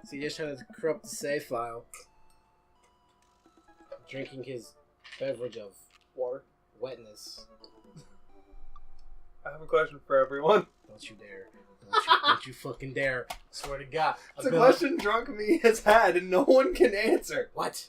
So you're just trying to corrupt the save file. Drinking his beverage of Water. wetness. I have a question for everyone. Don't you dare. Don't you fucking dare. I swear to God. It's a question drunk me has had and no one can answer. What?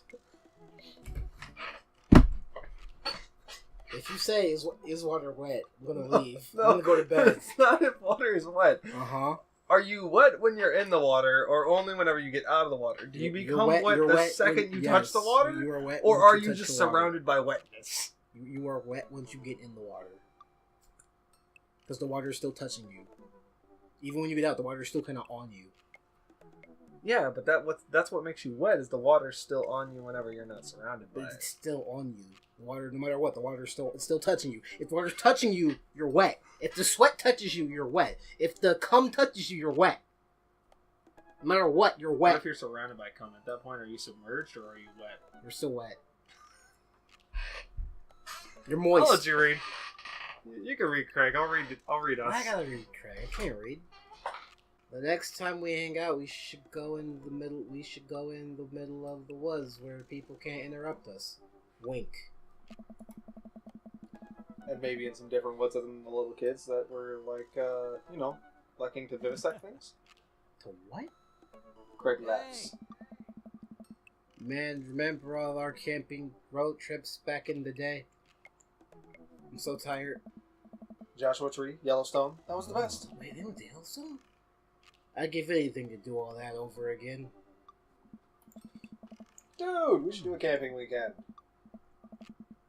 If you say, is water wet, I'm gonna leave. No, I'm gonna go to bed. It's not if water is wet. Uh-huh. Are you wet when you're in the water or only whenever you get out of the water? Do you become wet the second you touch the water? You are wet or are you just surrounded by wetness? You are wet once you get in the water. Because the water is still touching you. Even when you get out, the water is still kind of on you. Yeah, but that's what makes you wet is the water's still on you whenever you're not surrounded by But it. it's still on you. The water, no matter what, the water is still touching you. If the water's touching you, you're wet. If the sweat touches you, you're wet. If the cum touches you, you're wet. No matter what, you're What wet. if you're surrounded by cum? At that point, are you submerged or are you wet? You're still wet. You're moist. I'll let you read. You can read, Craig. I'll read us. I gotta read, Craig. I can't read. The next time we hang out, we should go in the middle. We should go in the middle of the woods where people can't interrupt us. Wink. And maybe in some different woods other than the little kids that were like, liking to vivisect things. To what? Craig laughs. Man, remember all our camping road trips back in the day? I'm so tired. Joshua Tree, Yellowstone. That was the best. Wait, they went to Yellowstone? I'd give anything to do all that over again. Dude, we should do a camping weekend.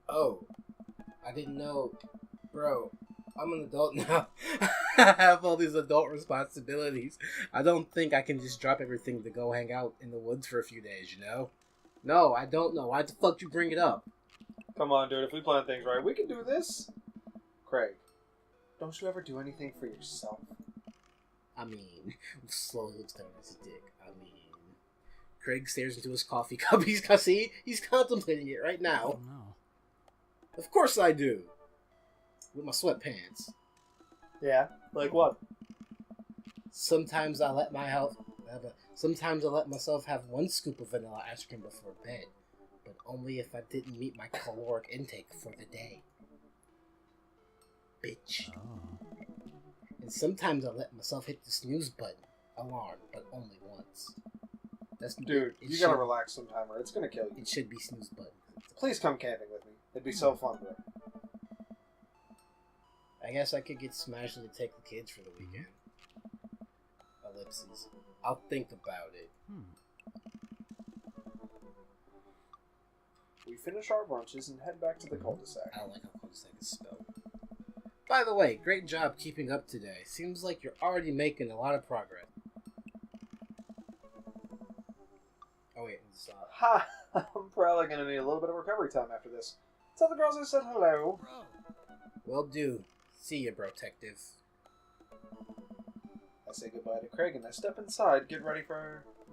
Oh, I didn't know. Bro, I'm an adult now. I have all these adult responsibilities. I don't think I can just drop everything to go hang out in the woods for a few days, you know? No, I don't know. Why the fuck you bring it up? Come on, dude. If we plan things right, we can do this. Craig, don't you ever do anything for yourself? I mean, slowly looks down at his dick. I mean, Craig stares into his coffee cup. He's contemplating it right now. Oh no. Of course I do. With my sweatpants. Yeah? Like what? Sometimes I let Sometimes I let myself have one scoop of vanilla ice cream before bed, but only if I didn't meet my caloric intake for the day. Bitch. Oh. And sometimes I let myself hit the snooze button alarm, but only once. That's Dude, it you should- gotta relax sometime or it's gonna kill you. It should be snooze button. Please come camping with me. It'd be so fun, bro. I guess I could get Smashy to take the kids for the weekend. Ellipses. I'll think about it. We finish our brunches and head back to the cul-de-sac. I don't like how cul-de-sac is spelled. By the way, great job keeping up today. Seems like you're already making a lot of progress. Oh wait, stop. Ha! I'm probably gonna need a little bit of recovery time after this. Tell the girls I said hello. Will do. See ya, protective. I say goodbye to Craig and I step inside,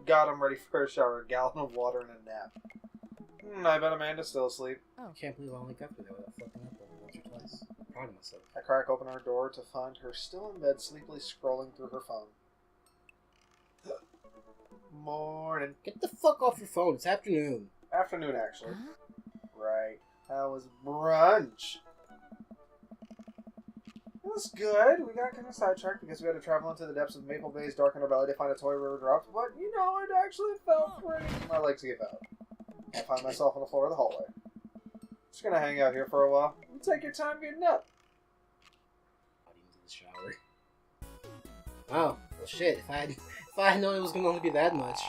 got him ready for a shower, a gallon of water, and a nap. I bet Amanda's still asleep. I can't believe I only got through that without fucking up over once or twice. I'm proud of myself. I crack open her door to find her still in bed, sleepily scrolling through her phone. Morning. Get the fuck off your phone. It's afternoon. Afternoon, actually. Right. How was brunch? It was good. We got kind of sidetracked because we had to travel into the depths of Maple Bay's dark underbelly to find a toy river dropped, but, it actually felt pretty. My legs give out. I find myself on the floor of the hallway. Just gonna hang out here for a while. You take your time getting up. Not even to the shower. Oh, well shit. If I had known it was gonna only be that much.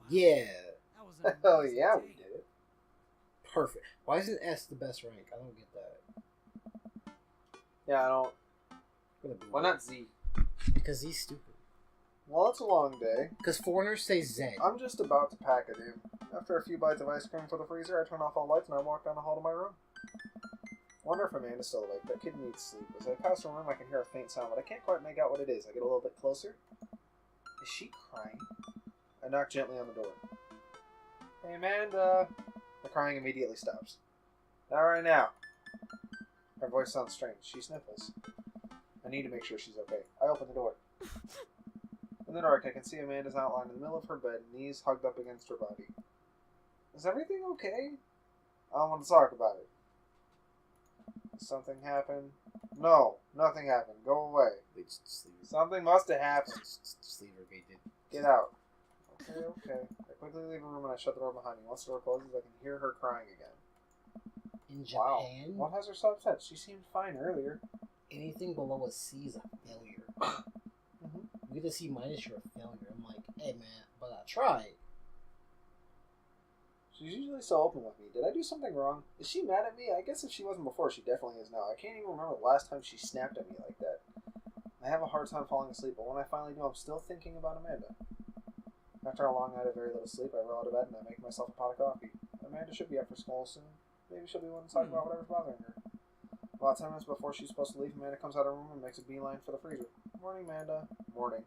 Yeah. Oh yeah, we did it. Perfect. Why isn't S the best rank? I don't get that. Yeah, I don't. Gonna be Why not Z? Because he's stupid. Well, it's a long day. Because foreigners say Z. I'm just about to pack it in. After a few bites of ice cream for the freezer, I turn off all lights and I walk down the hall to my room. Wonder if Amanda's still awake. That kid needs sleep. As I pass her room, I can hear a faint sound, but I can't quite make out what it is. I get a little bit closer. Is she crying? I knock gently on the door. Hey, Amanda. The crying immediately stops. Not right now. Her voice sounds strange. She sniffles. I need to make sure she's okay. I open the door. In the dark, I can see Amanda's outline in the middle of her bed, knees hugged up against her body. Is everything okay? I don't want to talk about it. Something happened? No, nothing happened. Go away. Just leave her. Something must have happened. Just leave her, Gated. Get out. Okay. I quickly leave the room and I shut the door behind me. Once the door closes, I can hear her crying again. In Wow. Japan, What has her so upset? She seemed fine earlier. anything below a C is a failure. You get a C minus, you're a failure. I'm like, hey man, but I tried. She's usually so open with me. Did I do something wrong? Is she mad at me? I guess if she wasn't before, she definitely is now. I can't even remember the last time she snapped at me like that. I have a hard time falling asleep, but when I finally do, I'm still thinking about Amanda. After a long night of very little sleep, I roll out of bed and I make myself a pot of coffee. Amanda should be up for school soon. Maybe she'll be willing to talk about whatever's bothering her. About 10 minutes before she's supposed to leave, Amanda comes out of her room and makes a beeline for the freezer. Morning, Amanda. Morning.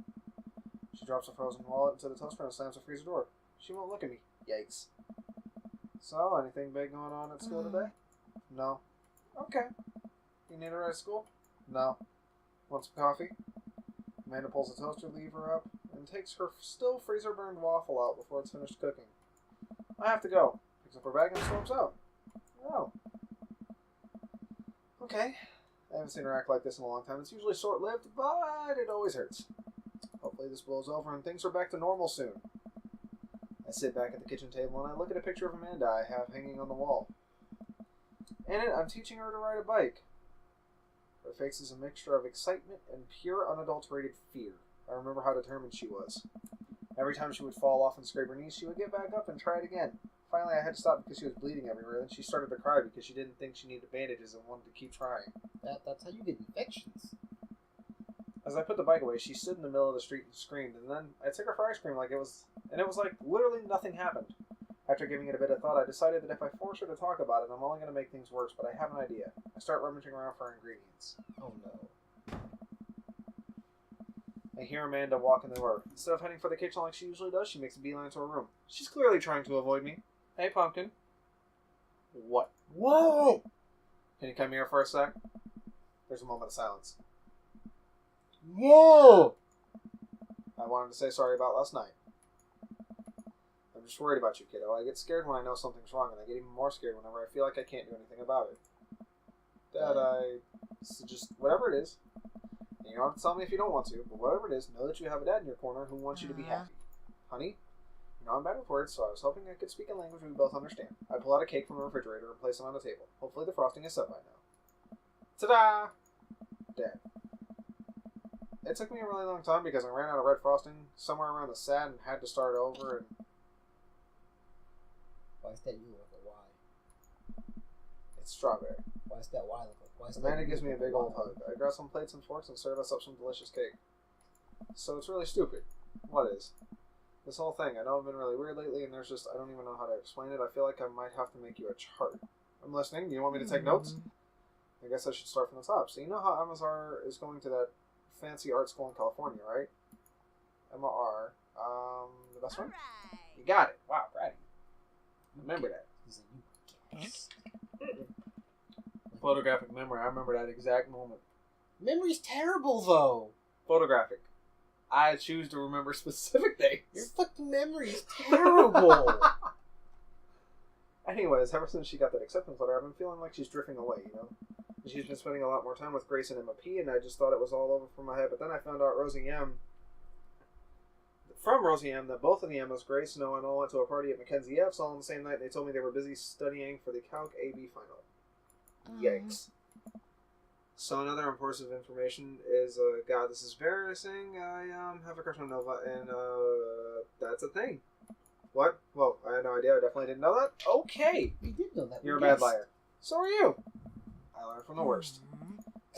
She drops a frozen wallet into the toaster and slams the freezer door. She won't look at me. Yikes. So, anything big going on at school today? No. Okay. You need her at school? No. Want some coffee? Amanda pulls the toaster lever up and takes her still freezer-burned waffle out before it's finished cooking. I have to go. Picks up her bag and storms out. Oh. Okay. I haven't seen her act like this in a long time. It's usually short-lived, but it always hurts. Hopefully this blows over and things are back to normal soon. I sit back at the kitchen table and I look at a picture of Amanda I have hanging on the wall. In it, I'm teaching her to ride a bike. Her face is a mixture of excitement and pure unadulterated fear. I remember how determined she was. Every time she would fall off and scrape her knees, she would get back up and try it again. Finally, I had to stop because she was bleeding everywhere. Then she started to cry because she didn't think she needed bandages and wanted to keep trying. That's how you get infections. As I put the bike away, she stood in the middle of the street and screamed, and then I took her for ice cream like it was like literally nothing happened. After giving it a bit of thought, I decided that if I force her to talk about it, I'm only going to make things worse, but I have an idea. I start rummaging around for ingredients. Oh no. I hear Amanda walk in the door. Instead of heading for the kitchen like she usually does, she makes a beeline to her room. She's clearly trying to avoid me. Hey, Pumpkin. What? Whoa! Can you come here for a sec? There's a moment of silence. Whoa! I wanted to say sorry about last night. I'm just worried about you, kiddo. I get scared when I know something's wrong, and I get even more scared whenever I feel like I can't do anything about it. Just whatever it is. And you don't have to tell me if you don't want to, but whatever it is, know that you have a dad in your corner who wants you to be happy. Honey, you know I'm bad with words, so I was hoping I could speak a language we both understand. I pull out a cake from the refrigerator and place it on the table. Hopefully the frosting is set by now. Ta-da! Dad. It took me a really long time because I ran out of red frosting somewhere around the set and had to start over and... Why is that you look like why? It's strawberry. Why is that why look like? Why is that Amanda you gives me a look big like old why? hug. I grab some plates and forks and serve us up some delicious cake. So it's really stupid. What is? This whole thing. I know I've been really weird lately and there's just... I don't even know how to explain it. I feel like I might have to make you a chart. I'm listening. Do you want me to take notes? I guess I should start from the top. So you know how Amazar is going to that fancy art school in California, right? MR. The best one? You got it. Wow, Brady. Remember that. He's like, you guess. Photographic memory. I remember that exact moment. Memory's terrible though. Photographic. I choose to remember specific Your things. fucking memory is terrible. Anyways, ever since she got that acceptance letter, I've been feeling like she's drifting away, you know? She's been spending a lot more time with Grace and Emma P, and I just thought it was all over from my head. But then I found out from Rosie M, that both of the Emmas, Grace and Owen, all went to a party at Mackenzie F's all on the same night, and they told me they were busy studying for the Calc AB final. Yikes. So another important information is, God, this is embarrassing. I have a crush on Nova, and that's a thing. What? Whoa, I had no idea. I definitely didn't know that. Okay. You did know that. You're a bad liar. So are you. I learned from the worst.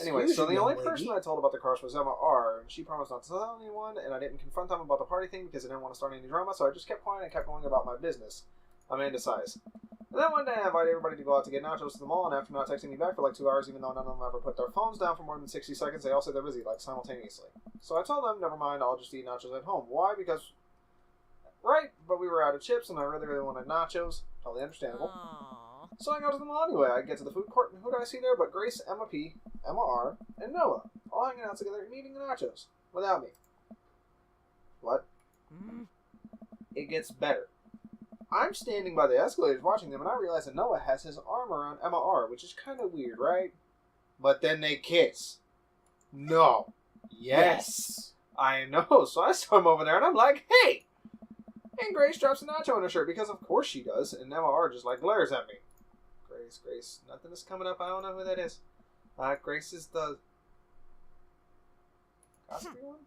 Anyway, so the only person I told about the crush was Emma R, and she promised not to tell anyone, and I didn't confront them about the party thing because I didn't want to start any drama, so I just kept quiet and kept going about my business. Amanda sighs. And then one day I invited everybody to go out to get nachos to the mall, and after not texting me back for like 2 hours, even though none of them ever put their phones down for more than 60 seconds, they all said they're busy, like simultaneously. So I told them, never mind, I'll just eat nachos at home. Why? Because... Right, but we were out of chips, and I really, really wanted nachos. Totally understandable. Aww. So I go to the mall anyway. I get to the food court, and who do I see there but Grace, Emma P, Emma R, and Noah, all all hanging out together and eating nachos. Without me. What? It gets better. I'm standing by the escalators watching them, and I realize that Noah has his arm around Emma R., which is kind of weird, right? But then they kiss. No. Yes. I know. So I saw him over there, and I'm like, hey! And Grace drops a nacho in her shirt, because of course she does, and Emma R. just like glares at me. Grace. Nothing is coming up. I don't know who that is. Grace is the... Cosby one?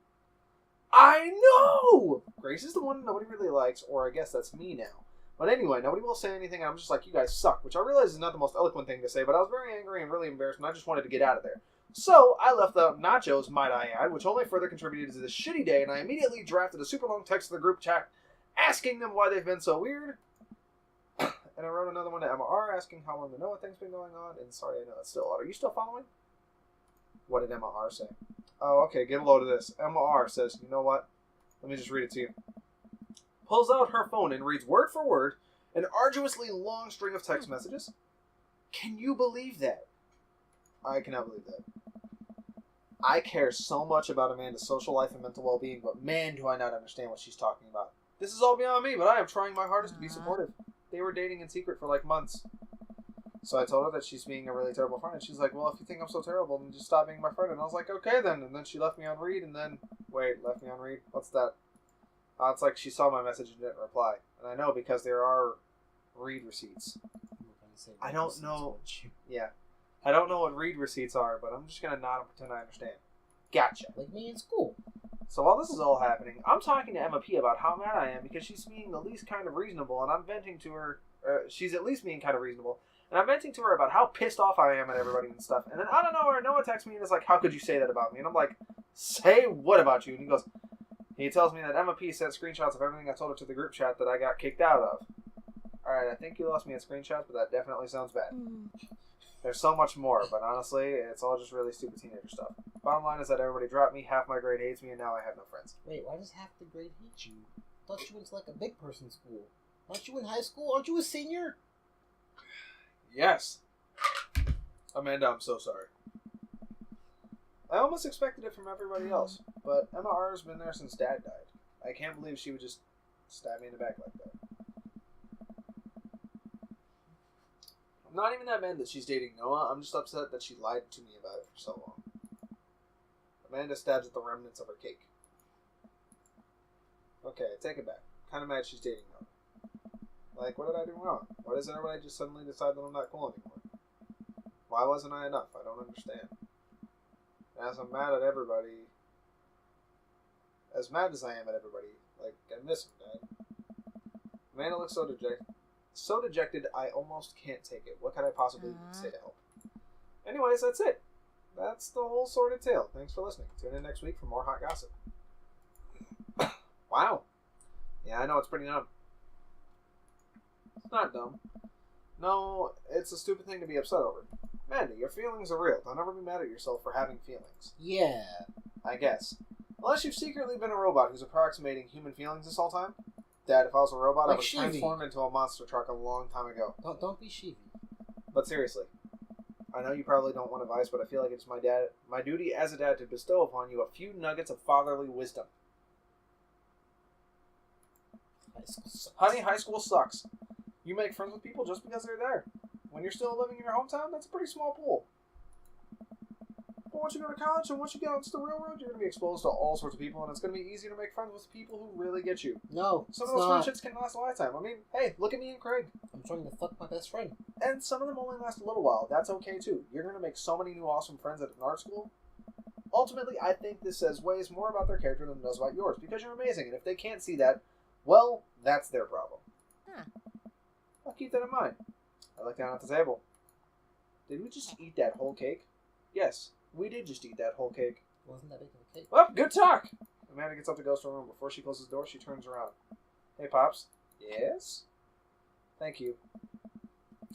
I know! Grace is the one nobody really likes, or I guess that's me now. But anyway, nobody will say anything, and I'm just like, you guys suck, which I realize is not the most eloquent thing to say, but I was very angry and really embarrassed, and I just wanted to get out of there. So, I left out nachos, might I add, which only further contributed to this shitty day, and I immediately drafted a super long text to the group chat, asking them why they've been so weird. And I wrote another one to Emma R. asking how long the Noah thing's been going on, and sorry, I know that's still a lot. Are you still following? What did Emma R. say? Oh, okay, get a load of this. Emma R. says, you know what? Let me just read it to you. Pulls out her phone and reads word for word an arduously long string of text messages. Can you believe that? I cannot believe that. I care so much about Amanda's social life and mental well-being, but man, do I not understand what she's talking about. This is all beyond me, but I am trying my hardest to be supportive. They were dating in secret for like months. So I told her that she's being a really terrible friend, and she's like, well, if you think I'm so terrible, then just stop being my friend. And I was like, okay then. And then she left me on read, and then... Wait, left me on read? What's that? It's like she saw my message and didn't reply. And I know because there are read receipts. I don't know... Yeah. I don't know what read receipts are, but I'm just going to nod and pretend I understand. Gotcha. Like me in school. So while this is all happening, I'm talking to Emma P about how mad I am because she's being the least kind of reasonable, and I'm venting to her... she's at least being kind of reasonable. And I'm venting to her about how pissed off I am at everybody and stuff. And then out of nowhere, Noah texts me and is like, how could you say that about me? And I'm like, say what about you? And he tells me that Emma P sent screenshots of everything I told her to the group chat that I got kicked out of. Alright, I think you lost me at screenshots, but that definitely sounds bad. There's so much more, but honestly, it's all just really stupid teenager stuff. Bottom line is that everybody dropped me, half my grade hates me, and now I have no friends. Wait, why does half the grade hate you? I thought you went to like a big person school. Aren't you in high school? Aren't you a senior? Yes. Amanda, I'm so sorry. I almost expected it from everybody else, but Emma R. has been there since Dad died. I can't believe she would just stab me in the back like that. I'm not even that mad that she's dating Noah, I'm just upset that she lied to me about it for so long. Amanda stabs at the remnants of her cake. Okay, I take it back. Kinda mad she's dating Noah. Like, what did I do wrong? Why does everybody just suddenly decide that I'm not cool anymore? Why wasn't I enough? I don't understand. As I'm mad at everybody, as mad as I am at everybody, like, I miss him, Dad. Amanda looks so dejected, I almost can't take it. What could I possibly say to help? Anyways, that's it. That's the whole sordid tale. Thanks for listening. Tune in next week for more hot gossip. Wow. Yeah, I know, it's pretty dumb. It's not dumb. No, it's a stupid thing to be upset over. Mandy, your feelings are real. Don't ever be mad at yourself for having feelings. Yeah. I guess. Unless you've secretly been a robot who's approximating human feelings this whole time. Dad, if I was a robot, Like I would Sheevy. transform into a monster truck a long time ago. Don't be sheevy. But seriously, I know you probably don't want advice, but I feel like it's my duty as a dad to bestow upon you a few nuggets of fatherly wisdom. High school sucks. Honey, high school sucks. You make friends with people just because they're there. When you're still living in your hometown, that's a pretty small pool. But once you go to college and once you get out into the real world, you're going to be exposed to all sorts of people, and it's going to be easier to make friends with people who really get you. No, Some it's of those not. friendships can last a lifetime. I mean, hey, look at me and Craig. I'm trying to fuck my best friend. And some of them only last a little while. That's okay, too. You're going to make so many new awesome friends at an art school. Ultimately, I think this says ways more about their character than it does about yours, because you're amazing, and if they can't see that, well, that's their problem. I'll keep that in mind. I look down at the table. Did we just eat that whole cake? Yes, we did just eat that whole cake. Wasn't that big of a cake? Well, good talk! Amanda gets up to go to her room. Before she closes the door, she turns around. Hey, Pops. Yes? Thank you.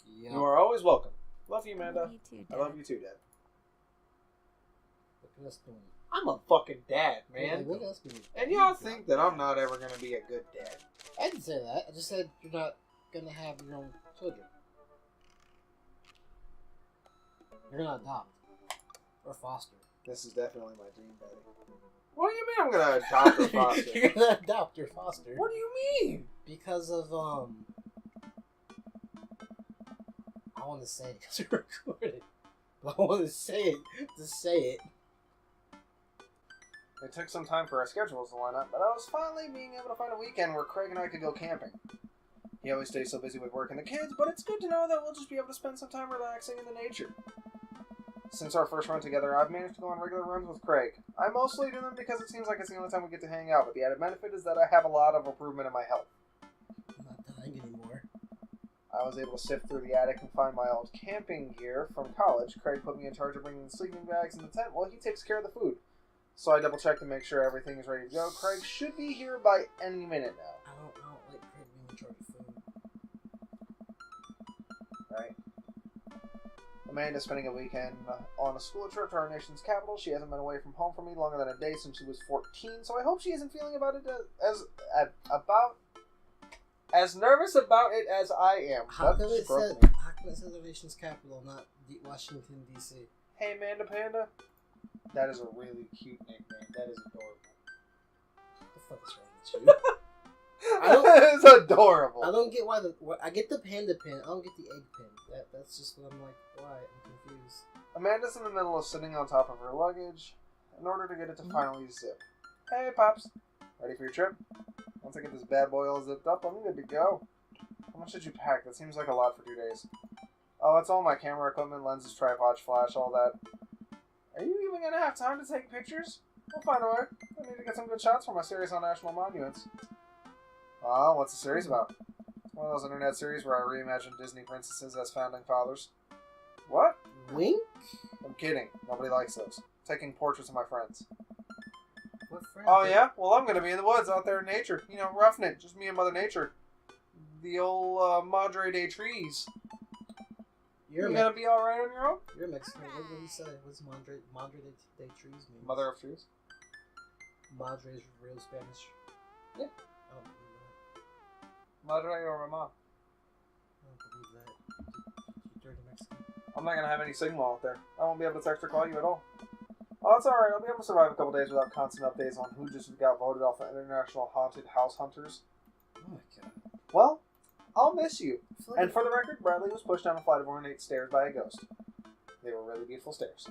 Yeah. You are always welcome. Love you, Amanda. Love you too, I Dad. love you too, Dad. Look at us doing. I'm a fucking dad, man. Look at us doing. And y'all think that I'm not ever going to be a good dad. I didn't say that. I just said you're not gonna have your own children. You're gonna adopt or foster. This is definitely my dream daddy. What do you mean I'm gonna adopt or foster? You're gonna adopt or foster. What do you mean? Because of I want to say it because we're recording. But I want to say it to say it. It took some time for our schedules to line up, but I was finally being able to find a weekend where Craig and I could go camping. He always stays so busy with work and the kids, but it's good to know that we'll just be able to spend some time relaxing in the nature. Since our first run together, I've managed to go on regular runs with Craig. I mostly do them because it seems like it's the only time we get to hang out, but the added benefit is that I have a lot of improvement in my health. I'm not dying anymore. I was able to sift through the attic and find my old camping gear from college. Craig put me in charge of bringing the sleeping bags in the tent while he takes care of the food. So I double-checked to make sure everything is ready to go. Craig should be here by any minute now. I don't like Craig being in charge of food. Right? Amanda's spending a weekend on a school trip to our nation's capital. She hasn't been away from home for me longer than a day since she was 14, so I hope she isn't feeling about it as nervous about it as I am. How come it says the nation's capital, not Washington, D.C.? Hey, Amanda Panda. That is a really cute nickname. That is adorable. What the fuck is wrong with you? That is adorable. I don't get why I get the panda pin. I don't get the egg pin. That's just what I'm like. Why? I'm confused. Amanda's in the middle of sitting on top of her luggage in order to get it to finally zip. Hey, Pops. Ready for your trip? Once I get this bad boy all zipped up, I'm good to go. How much did you pack? That seems like a lot for 2 days. Oh, it's all my camera equipment, lenses, tripod, flash, all that. Are you even going to have time to take pictures? We'll find a way. I need to get some good shots for my series on national monuments. What's the series about? One of those internet series where I reimagine Disney princesses as founding fathers. What? Wink? I'm kidding. Nobody likes those. Taking portraits of my friends. What friend? Oh, yeah? Well, I'm going to be in the woods out there in nature. You know, roughing it. Just me and Mother Nature. The old Madre de Trees. You're going to be alright on your own? You're Mexican. What did you say? What's Madre de Trees mean? Mother of Trees? Madre is real Spanish. Yeah. I don't believe that. Madre or Mama? I don't believe that. You dirty Mexican. I'm not going to have any signal out there. I won't be able to text or call you at all. Oh, it's alright. I'll be able to survive a couple days without constant updates on who just got voted off the International Haunted House Hunters. Oh my god. Well, I'll miss you. And for the record, Bradley was pushed down a flight of ornate stairs by a ghost. They were really beautiful stairs.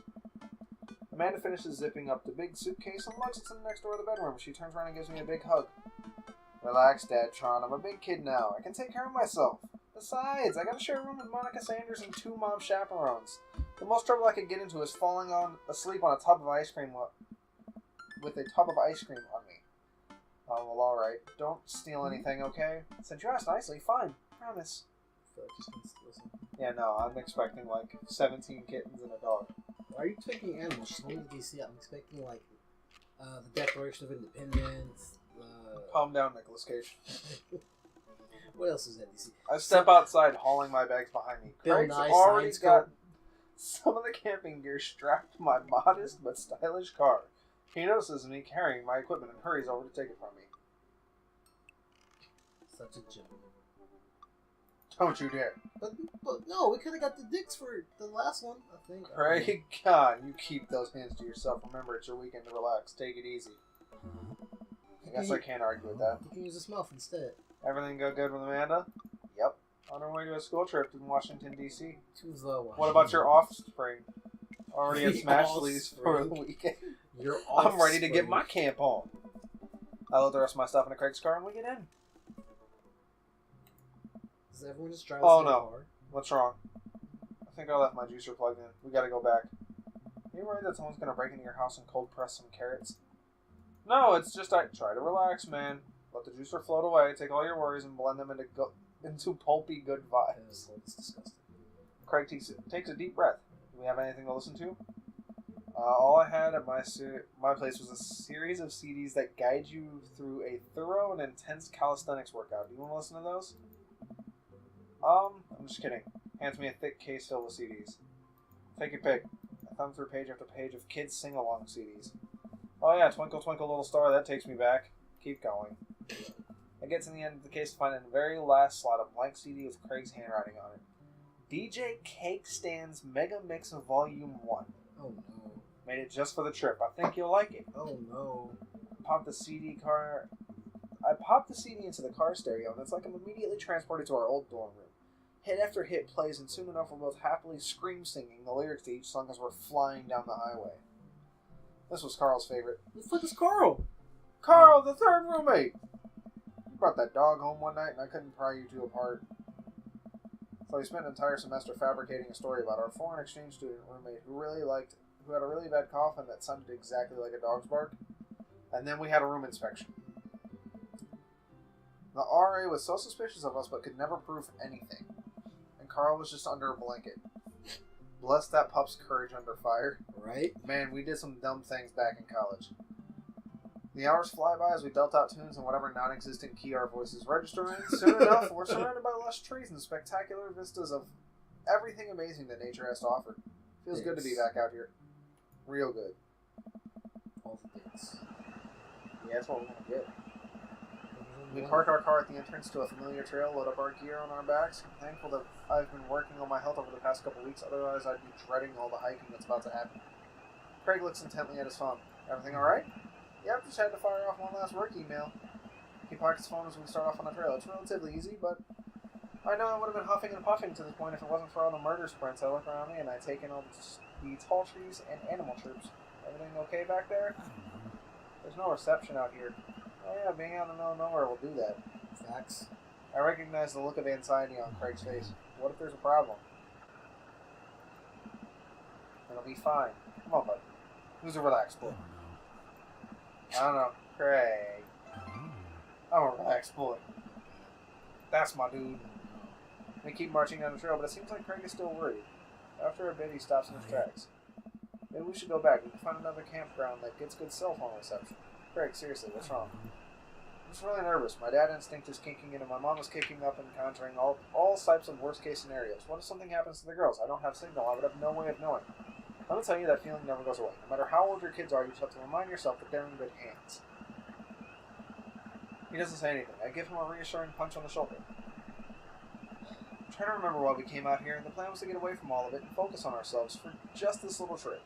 Amanda finishes zipping up the big suitcase and lugs it to the next door of the bedroom. She turns around and gives me a big hug. Relax, Dad Tron. I'm a big kid now. I can take care of myself. Besides, I gotta share a room with Monica Sanders and 2 mom chaperones. The most trouble I could get into is falling asleep on a tub of ice cream with a tub of ice cream on me. Oh, well, alright. Don't steal anything, okay? Since you asked nicely, fine. Promise. I feel like just gonna steal something. Yeah, no, I'm expecting like 17 kittens and a dog. Why are you taking animals? She's going to DC. I'm expecting like the Declaration of Independence. Calm down, Nicolas Cage. What else is at DC? I step outside, hauling my bags behind me. Bill Craig's Nye already Science got Club. some of the camping gear strapped to my modest but stylish car. He notices me carrying my equipment and hurries over to take it from me. Such a gentleman. Don't you dare. But no, we could have got the dicks for the last one, I think. Craig, God, you keep those hands to yourself. Remember, it's your weekend to relax. Take it easy. I guess I can't argue with that. You can use this mouth instead. Everything go good with Amanda? Yep. On our way to a school trip in Washington, D.C. To the Washington. What about your offspring? Already at The Smash Lee's for the offspring. weekend. Your I'm ready to get offspring. my camp on. I load the rest of my stuff in a Craig's car and we get in. Does everyone just drive Oh, the same no. car? What's wrong? I think I left my juicer plugged in. We gotta go back. Are you worried that someone's gonna break into your house and cold press some carrots? No, it's just I try to relax, man. Let the juicer float away, take all your worries and blend them into pulpy good vibes. It's disgusting. Craig takes a deep breath. Do we have anything to listen to? All I had at my place was a series of CDs that guide you through a thorough and intense calisthenics workout. Do you want to listen to those? I'm just kidding. Hands me a thick case filled with CDs. Take your pick. I thumb through page after page of kids sing-along CDs. Oh yeah, Twinkle Twinkle Little Star, that takes me back. Keep going. I get to the end of the case to find in the very last slot a blank CD with Craig's handwriting on it. DJ Cake Stand's Mega Mix of Volume 1. Oh no. Made it just for the trip. I think you'll like it. Oh no. Popped the CD car. I popped the CD into the car stereo, and it's like I'm immediately transported to our old dorm room. Hit after hit plays, and soon enough we're both happily scream-singing the lyrics to each song as we're flying down the highway. This was Carl's favorite. Who the fuck is Carl? Carl, the third roommate! You brought that dog home one night, and I couldn't pry you two apart. So we spent an entire semester fabricating a story about our foreign exchange student roommate who had a really bad cough and that sounded exactly like a dog's bark. And then we had a room inspection. The RA was so suspicious of us but could never prove anything. And Carl was just under a blanket. Bless that pup's courage under fire. Right? Man, we did some dumb things back in college. The hours fly by as we belt out tunes and whatever non-existent key our voices register in. Soon enough, we're surrounded by lush trees and spectacular vistas of everything amazing that nature has to offer. Feels good to be back out here. Real good. All the things. Yeah, that's what we're gonna get. We park our car at the entrance to a familiar trail, load up our gear on our backs. I'm thankful that I've been working on my health over the past couple weeks, otherwise I'd be dreading all the hiking that's about to happen. Craig looks intently at his phone. Everything alright? Yep, just had to fire off one last work email. He parked his phone as we start off on the trail. It's relatively easy, but I know I would have been huffing and puffing to this point if it wasn't for all the murder sprints. I look around me and I take in all the tall trees and animal troops. Everything okay back there? There's no reception out here. Oh yeah, being out in the middle of nowhere will do that. Facts. I recognize the look of anxiety on Craig's face. What if there's a problem? It'll be fine. Come on, bud. Who's a relaxed boy? I don't know. Craig. I'm a relaxed boy. That's my dude. We keep marching down the trail, but it seems like Craig is still worried. After a bit, he stops in his tracks. Maybe we should go back. We can find another campground that gets good cell phone reception. Craig, seriously, what's wrong? I'm just really nervous. My dad instinct is kicking in, and my mom is kicking up and conjuring all types of worst-case scenarios. What if something happens to the girls? I don't have signal. I would have no way of knowing. Let me tell you, that feeling never goes away. No matter how old your kids are, you just have to remind yourself that they're in good hands. He doesn't say anything. I give him a reassuring punch on the shoulder. I'm trying to remember why we came out here, and the plan was to get away from all of it and focus on ourselves for just this little trip.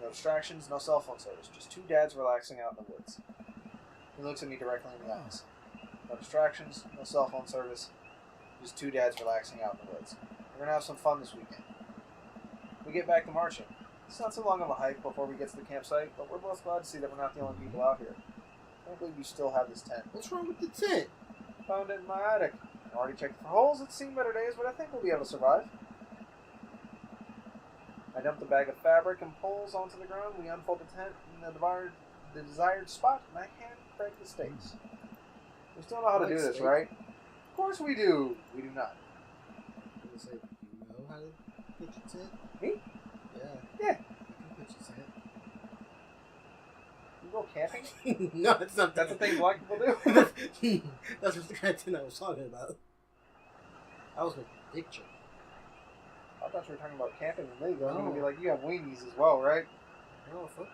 No distractions, no cell phone service, just two dads relaxing out in the woods. He looks at me directly in the eyes. No distractions, no cell phone service, just two dads relaxing out in the woods. We're gonna have some fun this weekend. We get back to marching. It's not so long of a hike before we get to the campsite, but we're both glad to see that we're not the only people out here. I can't believe you still have this tent. What's wrong with the tent? Found it in my attic. I already checked for holes. It's seen better days, but I think we'll be able to survive. I dump the bag of fabric and poles onto the ground. We unfold the tent in the desired spot, and I hand Craig the stakes. We still know how to do this, right? Of course we do. We do not. I was like, you know how to pitch a tent? Me? Yeah. Yeah. You can pitch a tent. You go camping? No, it's not. That's the thing black people do? That's what the kind of tent I was talking about. I was making a picture. I thought you were talking about camping and legal. I'm No. going to be like, you have weenies as well, right? No, fuck.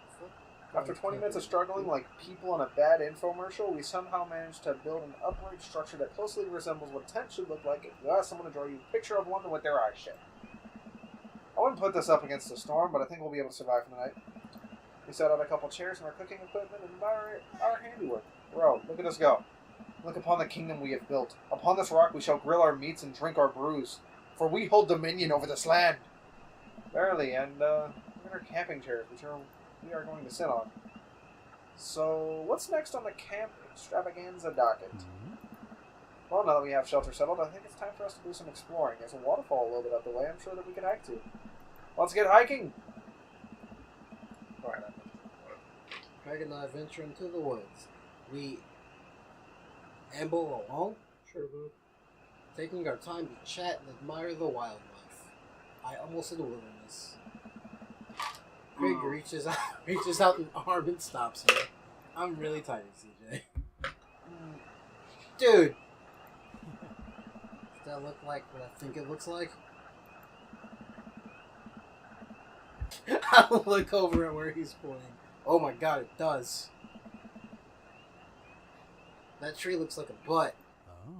After 20 minutes of struggling like people on a bad infomercial, we somehow managed to build an upright structure that closely resembles what a tent should look like if you ask someone to draw you a picture of one with their eyes shut. I wouldn't put this up against a storm, but I think we'll be able to survive for the night. We set out a couple chairs and our cooking equipment and our handiwork. Bro, look at us go. Look upon the kingdom we have built. Upon this rock we shall grill our meats and drink our brews, for we hold dominion over this land. Verily, and look at our camping chairs, which we are going to sit on. So, what's next on the camp extravaganza docket? Well, now that we have shelter settled, I think it's time for us to do some exploring. There's a waterfall a little bit up the way. I'm sure that we could hike to. Let's get hiking! Alright. Craig and I venture into the woods. We amble along, taking our time to chat and admire the wildlife. I almost said wilderness. Craig reaches out an arm and stops me. I'm really tired, CJ. Dude! Does that look like what I think it looks like? I look over at where he's pointing. Oh my god, it does. That tree looks like a butt. Oh.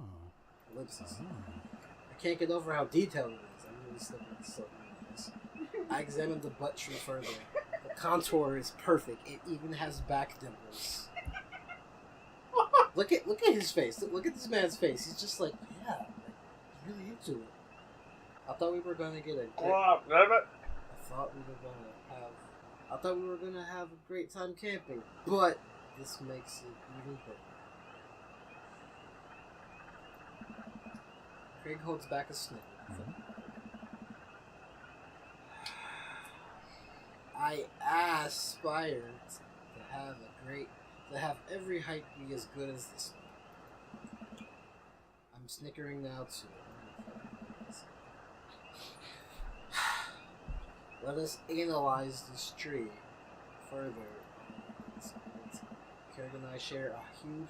Ellipses. I can't get over how detailed it is. I'm really slipping this. I examined the butt tree further. The contour is perfect. It even has back dimples. Look at his face. Look at this man's face. He's just like, yeah, like, he's really into it. I thought we were gonna get a. I thought we were gonna have a great time camping, but this makes it even better. Craig holds back a snicker. I aspire to have every hike be as good as this one. I'm snickering now too. Let us analyze this tree further. Craig and I share a huge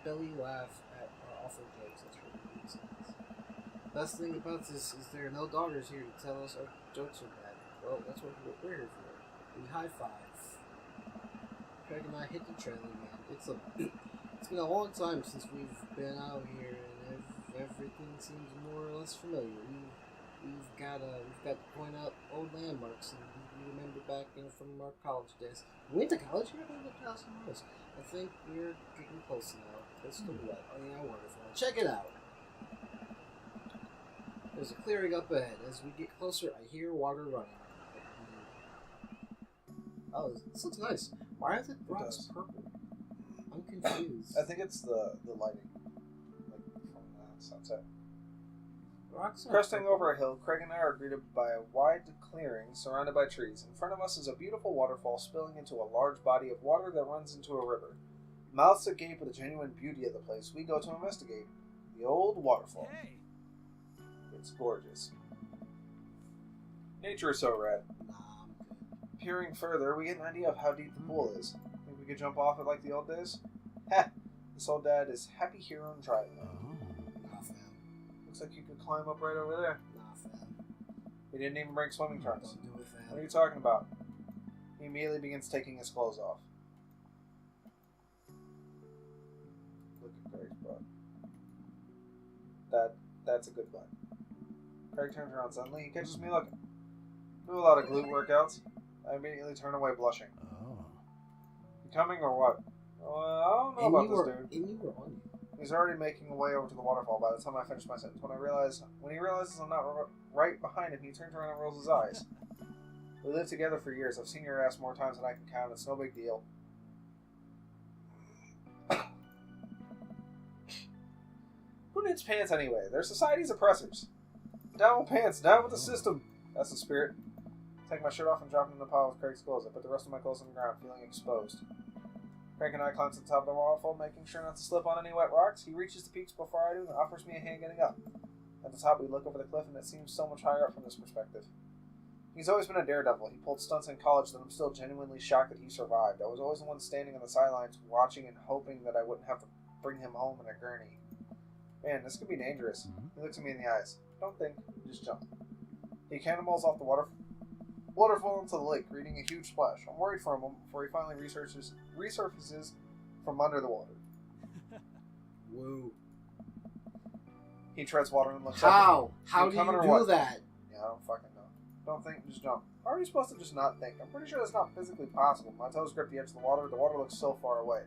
belly laugh at our awful jokes. That's really good. Best thing about this is there are no daughters here to tell us our jokes are bad. Well, that's what we're here for. We high five. Craig and I hit the trail again. It's been a long time since we've been out here, and everything seems more or less familiar. We've got to point out old landmarks and we remember back from our college days. We went to college here. I think we're getting close now. Close to what? Oh yeah, wonderful. Check it out. There's a clearing up ahead. As we get closer, I hear water running. Oh, this looks nice. Why are the rocks purple? I'm confused. I think it's the lighting, like from the sunset. Cresting over a hill, Craig and I are greeted by a wide clearing surrounded by trees. In front of us is a beautiful waterfall spilling into a large body of water that runs into a river. Mouths agape with the genuine beauty of the place, we go to investigate. The old waterfall. Hey. It's gorgeous. Nature is so rad. Peering further, we get an idea of how deep the pool is. Think we could jump off it like the old days? Heh! This old dad is happy here on Dryland. Nah, fam. Looks like you could climb up right over there. Nah, fam. We didn't even bring swimming trunks. Don't do it, fam. What are you talking about? He immediately begins taking his clothes off. Look at Craig's butt. That's a good butt. Craig turns around suddenly. He catches me looking. Do a lot of glute workouts. I immediately turn away blushing. Oh. You coming or what? I don't know about this dude. And you were on you. He's already making a way over to the waterfall by the time I finish my sentence. When he realizes I'm not right behind him, he turns around and rolls his eyes. We lived together for years. I've seen your ass more times than I can count. It's no big deal. Who needs pants anyway? They're society's oppressors. Down with pants, down with the system. That's the spirit. Take my shirt off and drop it in the pile with Craig's clothes. I put the rest of my clothes on the ground, feeling exposed. Craig and I climb to the top of the waterfall, making sure not to slip on any wet rocks. He reaches the peaks before I do and offers me a hand getting up. At the top, we look over the cliff, and it seems so much higher up from this perspective. He's always been a daredevil. He pulled stunts in college that I'm still genuinely shocked that he survived. I was always the one standing on the sidelines, watching and hoping that I wouldn't have to bring him home in a gurney. Man, this could be dangerous. He looks at me in the eyes. Don't think, just jump. He cannonballs off the waterfall into the lake, creating a huge splash. I'm worried for a moment before he finally resurfaces from under the water. Whoa. He treads water and looks up. How? How do coming or you what? do that? Yeah, I don't fucking know. Don't think, just jump. How are you supposed to just not think? I'm pretty sure that's not physically possible. My toes grip the edge of the water looks so far away.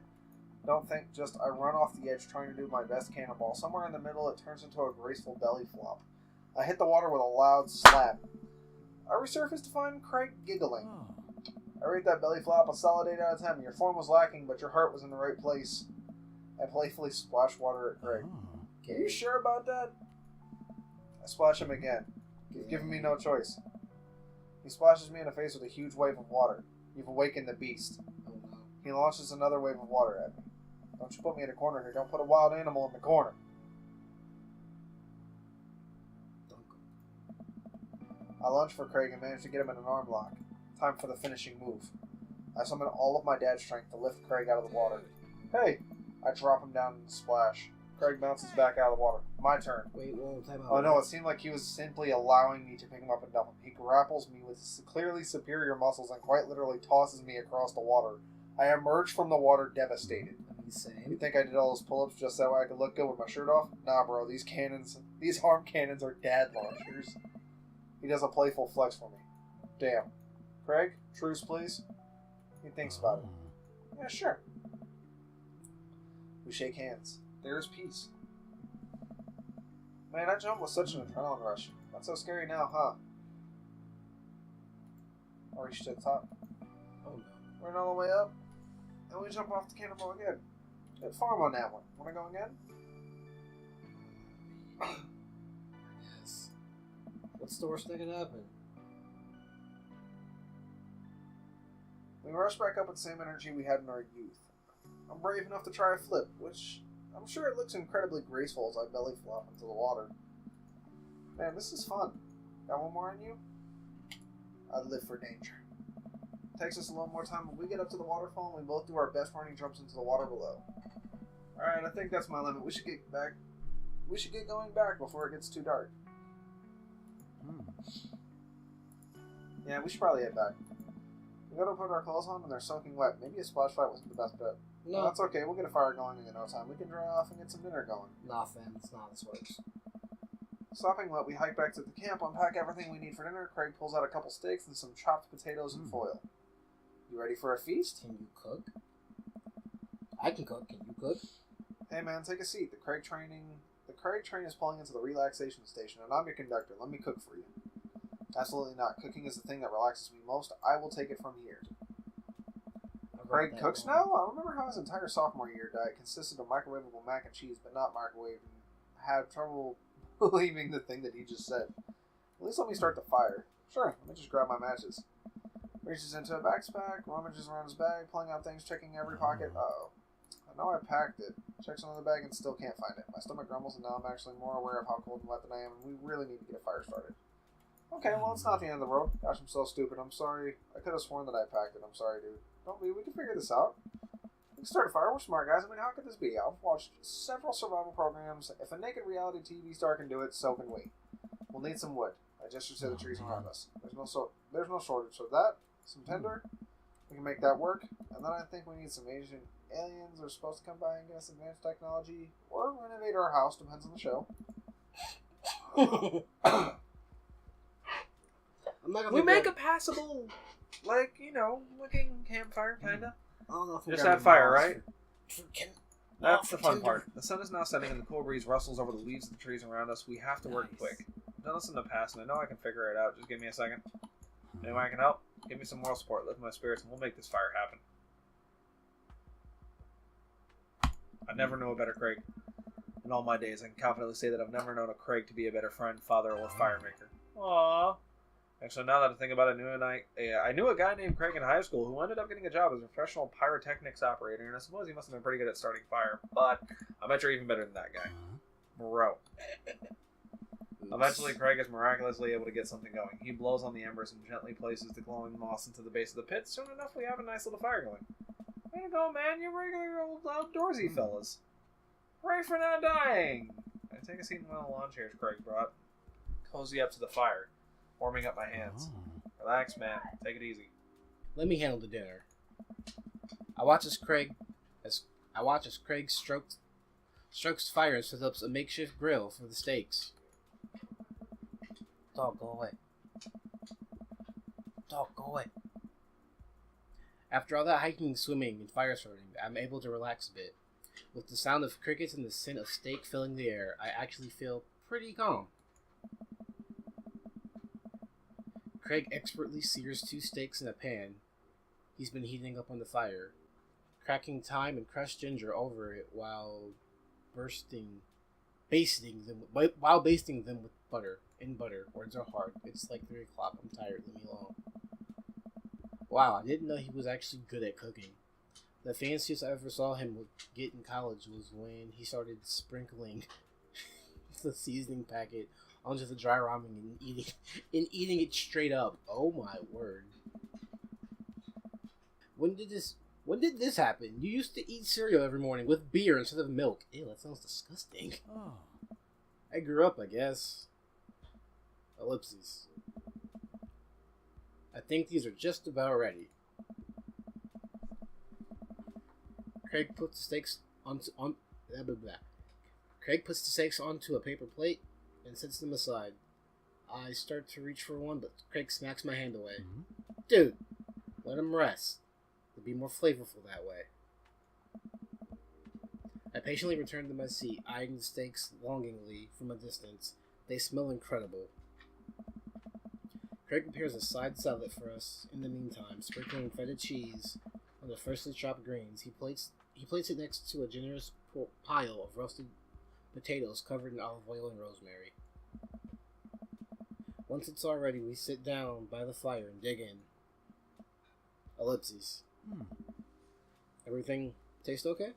Don't think, just I run off the edge trying to do my best cannonball. Somewhere in the middle it turns into a graceful belly flop. I hit the water with a loud slap. I resurfaced to find Craig giggling. I rate that belly flop a solid 8 out of 10. Your form was lacking, but your heart was in the right place. I playfully splash water at Craig. Are you sure about that? I splash him again. He's giving me no choice. He splashes me in the face with a huge wave of water. You've awakened the beast. Oh no. He launches another wave of water at me. Don't you put me in a corner here. Don't put a wild animal in the corner. I lunge for Craig and manage to get him in an arm lock. Time for the finishing move. I summon all of my dad's strength to lift Craig out of the water. Hey! I drop him down in the splash. Craig bounces back out of the water. My turn. Wait, whoa, time out. Oh no, it seemed like he was simply allowing me to pick him up and dump him. He grapples me with clearly superior muscles and quite literally tosses me across the water. I emerge from the water devastated. You Insane. think I did all those pull-ups just that way I could look good with my shirt off? Nah, bro, these arm cannons are dad launchers. He does a playful flex for me. Damn. Craig, truce, please. He thinks about it. Yeah, sure. We shake hands. There is peace. Man, that jump was such an adrenaline rush. Not so scary now, huh? I reached to the top. Oh no. We're all the way up, and we jump off the cannonball again. Hit farm on that one. Wanna go again? Yes. What's the worst that could happen? We rush back up with the same energy we had in our youth. I'm brave enough to try a flip, which I'm sure it looks incredibly graceful as I belly flop into the water. Man, this is fun. Got one more in you? I live for danger. Takes us a little more time when we get up to the waterfall and we both do our best running jumps into the water below. Alright, I think that's my limit. We should get going back before it gets too dark. Yeah, we should probably head back. We gotta put our clothes on and they're soaking wet. Maybe a splash fight wasn't the best bet. No. That's okay. We'll get a fire going in no time. We can dry off and get some dinner going. Nah, fam. It's not how this works. Stopping wet, we hike back to the camp, unpack everything we need for dinner. Craig pulls out a couple steaks and some chopped potatoes and foil. You ready for a feast? Can you cook? I can cook. Can you cook? Hey man, take a seat. The Craig train is pulling into the relaxation station, and I'm your conductor. Let me cook for you. Absolutely not. Cooking is the thing that relaxes me most. I will take it from here. Craig cooks now? I remember how his entire sophomore year diet consisted of microwavable mac and cheese, but not microwave, and had trouble believing the thing that he just said. At least let me start the fire. Sure, let me just grab my matches. Reaches into a backpack, rummages around his bag, pulling out things, checking every pocket. Uh-oh. I know I packed it. Checks another bag and still can't find it. My stomach grumbles, and now I'm actually more aware of how cold and wet than I am, and we really need to get a fire started. Okay, well, it's not the end of the world. Gosh, I'm so stupid. I'm sorry. I could have sworn that I packed it. I'm sorry, dude. Don't be. We can figure this out. We can start a fire. We're smart guys. I mean, how could this be? I've watched several survival programs. If a naked reality TV star can do it, so can we. We'll need some wood. I gestured to the trees around us. There's no shortage of that. Some tinder. We can make that work. And then I think we need some Asian aliens are supposed to come by and get us advanced technology, or renovate our house. Depends on the show. We make a passable, like, looking campfire, kinda. I don't know if Just have fire, right? That's the fun Tinder. part. The sun is now setting and the cool breeze rustles over the leaves of the trees around us. We have to work Nice. quick. I've done this in the past, and I know I can figure it out. Just give me a second. Anyone I can help? Give me some moral support, lift my spirits, and we'll make this fire happen. I never knew a better Craig. In all my days, I can confidently say that I've never known a Craig to be a better friend, father, or fire maker. Aww. Actually, now that I think about it, I knew a guy named Craig in high school who ended up getting a job as a professional pyrotechnics operator, and I suppose he must have been pretty good at starting fire. But I bet you're even better than that guy. Bro. Eventually, Craig is miraculously able to get something going. He blows on the embers and gently places the glowing moss into the base of the pit. Soon enough, we have a nice little fire going. Way to go, man. You regular old outdoorsy fellas. Hooray for not dying! I take a seat in one of the lawn chairs Craig brought. Cozy up to the fire. Warming up my hands. Relax, man. Take it easy. Let me handle the dinner. I watch as Craig strokes fire and sets up a makeshift grill for the steaks. Dog, go away. Dog, go away. After all that hiking, swimming, and fire starting, I'm able to relax a bit. With the sound of crickets and the scent of steak filling the air, I actually feel pretty calm. Craig expertly sears 2 steaks in a pan he's been heating up on the fire, cracking thyme and crushed ginger over it while basting them with butter. Words are hard. It's like 3 o'clock. I'm tired. Leave me alone. Wow, I didn't know he was actually good at cooking. The fanciest I ever saw him get in college was when he started sprinkling the seasoning packet onto the dry ramen and eating it straight up. Oh my word. When did this happen? You used to eat cereal every morning with beer instead of milk. Ew, that sounds disgusting. Oh. I grew up, I guess. Ellipses. I think these are just about ready. Craig puts the steaks onto a paper plate and sets them aside. I start to reach for one, but Craig smacks my hand away. Dude, let them rest. They'll be more flavorful that way. I patiently returned to my seat, eyeing the steaks longingly from a distance. They smell incredible. Craig prepares a side salad for us in the meantime, sprinkling feta cheese on the freshly chopped greens. He plates it next to a generous pile of roasted potatoes covered in olive oil and rosemary. Once it's all ready, we sit down by the fire and dig in. Ellipses. Everything taste okay?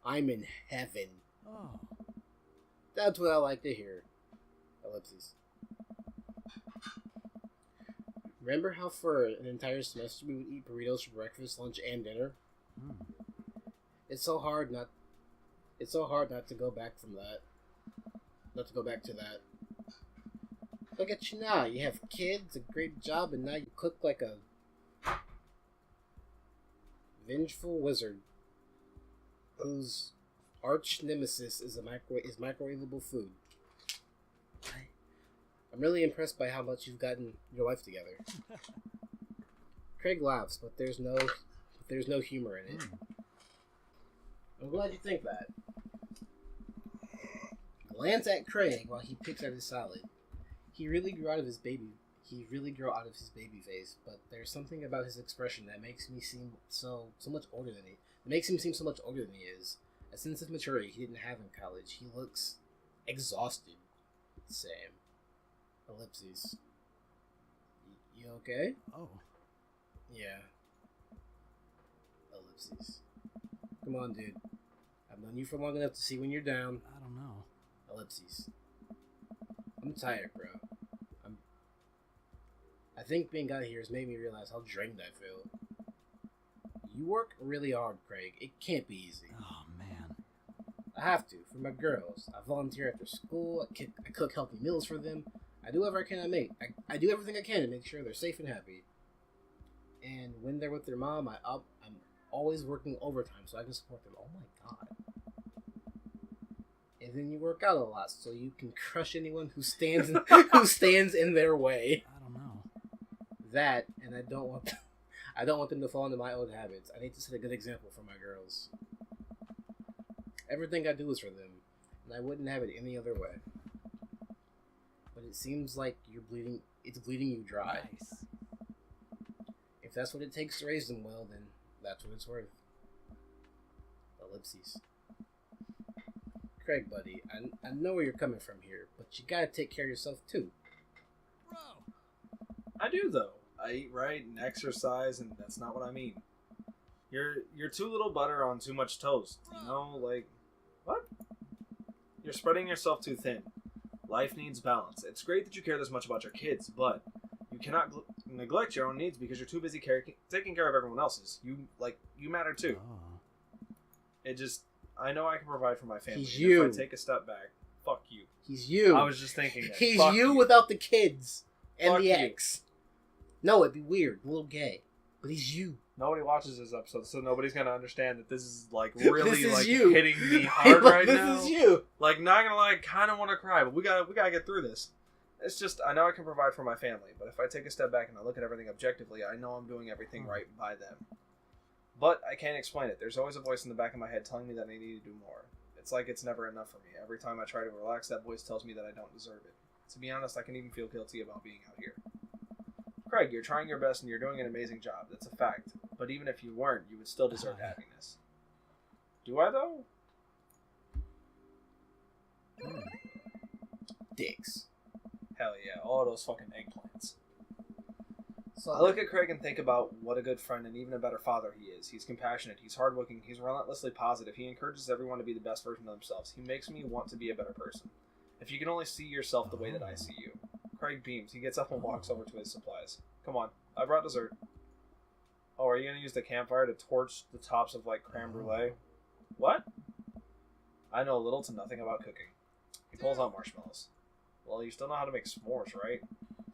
I'm in heaven. Oh. That's what I like to hear. Ellipses. Remember how for an entire semester we would eat burritos for breakfast, lunch, and dinner? It's so hard not to go back from that. Not to go back to that. Look at you now. You have kids, a great job, and now you cook like a vengeful wizard whose arch nemesis is microwavable food. I'm really impressed by how much you've gotten your life together. Craig laughs, but there's no humor in it. I'm glad you think that. Glance at Craig while he picks at his salad. He really grew out of his baby face, but there's something about his expression that makes me seem so much older than he. It makes him seem so much older than he is. A sense of maturity he didn't have in college. He looks exhausted. Sam. Ellipses. You okay? Oh. Yeah. Ellipses. Come on, dude. I've known you for long enough to see when you're down. I don't know. Ellipses. I'm tired, bro. I think being out here has made me realize how drained I feel. You work really hard, Craig. It can't be easy. Oh, man. I have to, for my girls. I volunteer after school. I cook healthy meals for them. I do whatever I can I do everything I can to make sure they're safe and happy. And when they're with their mom, I'm always working overtime so I can support them. Oh my god. And then you work out a lot so you can crush anyone who stands in their way. I don't know. That, and I don't want them to fall into my old habits. I need to set a good example for my girls. Everything I do is for them, and I wouldn't have it any other way. But it seems like it's bleeding you dry. Nice. If that's what it takes to raise them well, then that's what it's worth. Ellipses. Craig, buddy, I know where you're coming from here, but you gotta take care of yourself too. Bro. I do, though. I eat right and exercise, and that's not what I mean. You're too little butter on too much toast. You know, like, what? You're spreading yourself too thin. Life needs balance. It's great that you care this much about your kids, but you cannot neglect your own needs because you're too busy taking care of everyone else's. You matter too. Oh. I know I can provide for my family. He's you. If I take a step back, fuck you. He's you. I was just thinking that. He's Fuck you without the kids and Fuck the you. ex. No, it'd be weird, a little gay, but he's you. Nobody watches this episode, so nobody's gonna understand that this is like really This is like you. hitting me hard right now. This is you. Like, not gonna lie, kind of want to cry, but we gotta get through this. It's just, I know I can provide for my family, but if I take a step back and I look at everything objectively, I know I'm doing everything right by them. But I can't explain it. There's always a voice in the back of my head telling me that I need to do more. It's like it's never enough for me. Every time I try to relax, that voice tells me that I don't deserve it. To be honest, I can even feel guilty about being out here. Craig, you're trying your best and you're doing an amazing job. That's a fact. But even if you weren't, you would still deserve happiness. Do I, though? Dicks. Hell yeah, all those fucking eggplants. So I look at Craig and think about what a good friend and even a better father he is. He's compassionate, he's hardworking, he's relentlessly positive, he encourages everyone to be the best version of themselves. He makes me want to be a better person. If you can only see yourself the way that I see you. Craig beams. He gets up and walks over to his supplies. Come on, I brought dessert. Oh, are you going to use the campfire to torch the tops of, like, creme brulee? What? I know little to nothing about cooking. He pulls out marshmallows. Well, you still know how to make s'mores, right?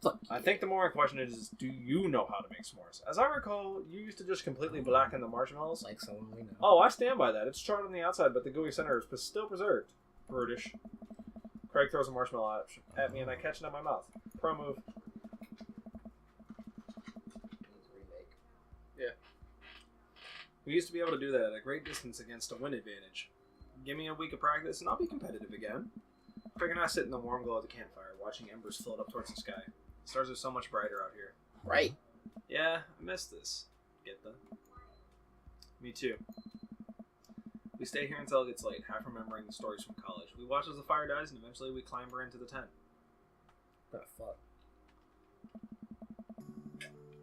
Fuck I you. think the more important question is, do you know how to make s'mores? As I recall, you used to just completely blacken the marshmallows. Like someone we know. Oh, I stand by that. It's charred on the outside, but the gooey center is still preserved. Brutish. Craig throws a marshmallow at me, and I catch it in my mouth. Pro move. We used to be able to do that at a great distance against a wind advantage. Give me a week of practice and I'll be competitive again. Craig and I sit in the warm glow of the campfire, watching embers float up towards the sky. The stars are so much brighter out here. Right. Yeah, I miss this. Get the... Me too. We stay here until it gets late, half remembering the stories from college. We watch as the fire dies, and eventually we clamber into the tent. What the fuck?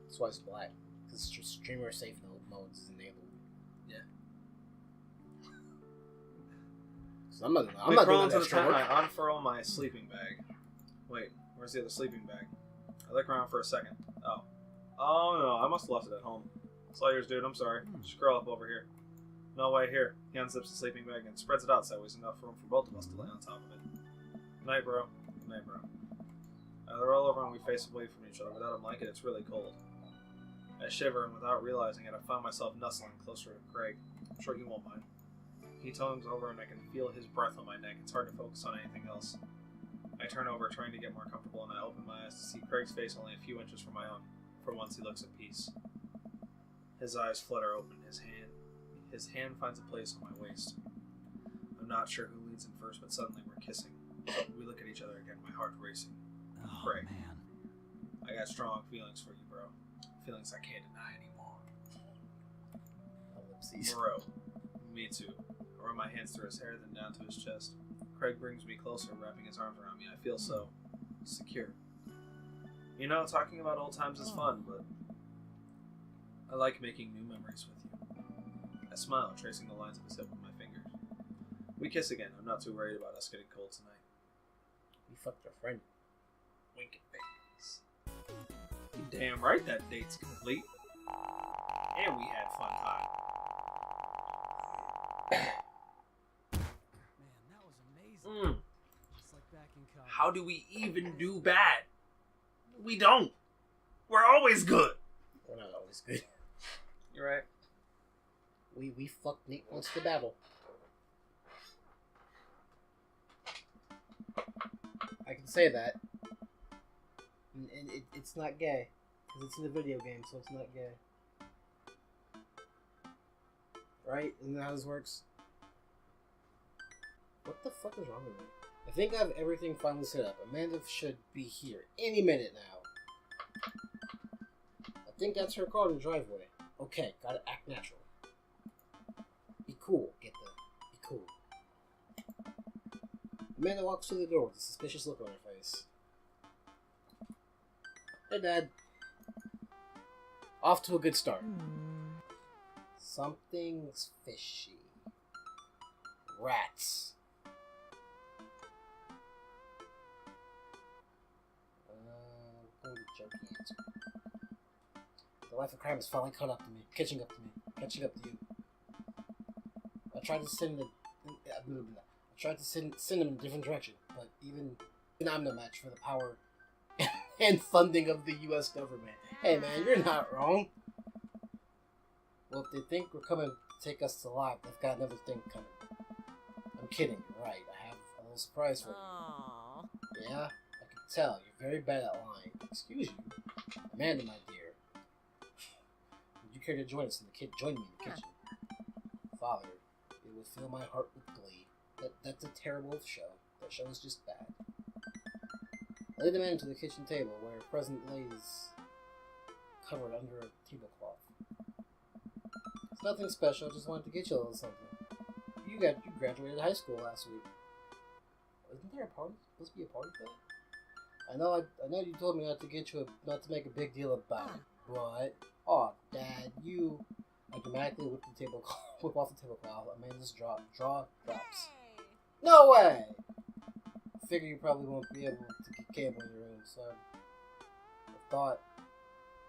That's why it's black. Because streamer safe modes is enabled. Yeah. So I'm not We doing crawl that into the extra tent, work. I unfurl my sleeping bag. Wait, where's the other sleeping bag? I look around for a second. Oh. Oh no, I must have left it at home. It's all yours, dude, I'm sorry. Just curl up over here. No way, here. He unzips the sleeping bag and spreads it out sideways, enough room for both of us to lay on top of it. Good night, bro. Good night, bro. They're all over and we face away from each other. Without a blanket, it's really cold. I shiver, and without realizing it, I find myself nestling closer to Craig. I'm sure he won't mind. He tones over and I can feel his breath on my neck. It's hard to focus on anything else. I turn over, trying to get more comfortable, and I open my eyes to see Craig's face only a few inches from my own. For once, he looks at peace. His eyes flutter open. His hand finds a place on my waist. I'm not sure who leads in first, but suddenly we're kissing. We look at each other again, my heart racing. Oh, Craig. man. I got strong feelings for you, bro. Feelings I can't deny anymore. Ellipses. Bro. Me too. I run my hands through his hair, then down to his chest. Craig brings me closer, wrapping his arms around me. I feel so secure. You know, talking about old times is fun, but I like making new memories with you. I smile, tracing the lines of his hip with my fingers. We kiss again. I'm not too worried about us getting cold tonight. You fucked your friend. Wink at face. You damn right that date's complete. And we had fun time. Man, that was amazing. Just like back in college. How do we even do bad? We don't. We're always good. We're not always good. You're right. We fucked Nate once to battle. I can say that. And it's not gay. Because it's in a video game, so it's not gay. Right? Isn't that how this works? What the fuck is wrong with me? I think I have everything finally set up. Amanda should be here any minute now. I think that's her car in the driveway. Okay, gotta act natural. Be cool, get the... Be cool. Amanda walks through the door with a suspicious look on her face. Hey, Dad. Off to a good start. Something's fishy. Rats. Going to jerky answer. The life of crime has finally caught up to me. Catching up to me. Catching up to you. I tried to send the... I tried to send him in a different direction, but even I'm no match for the power and funding of the U.S. government. Hey man, you're not wrong. Well, if they think we're coming to take us alive, they've got another thing coming. I'm kidding, you're right. I have a little surprise for you. Aww. Yeah, I can tell. You're very bad at lying. Excuse you. Amanda, my dear. Would you care to join us in the kitchen? Join me in the kitchen. Father, it would fill my heart with glee. That's a terrible show. That show is just bad. I lead the man to the kitchen table, where a present lays covered under a tablecloth. It's nothing special, I just wanted to get you a little something. You graduated high school last week. Isn't there a party? Supposed to be a party for that? I know you told me not to make a big deal about it, but Dad, I dramatically whip off the tablecloth. Amanda's jaw drops. No way! I figure you probably won't be able to get cable in your room, so I thought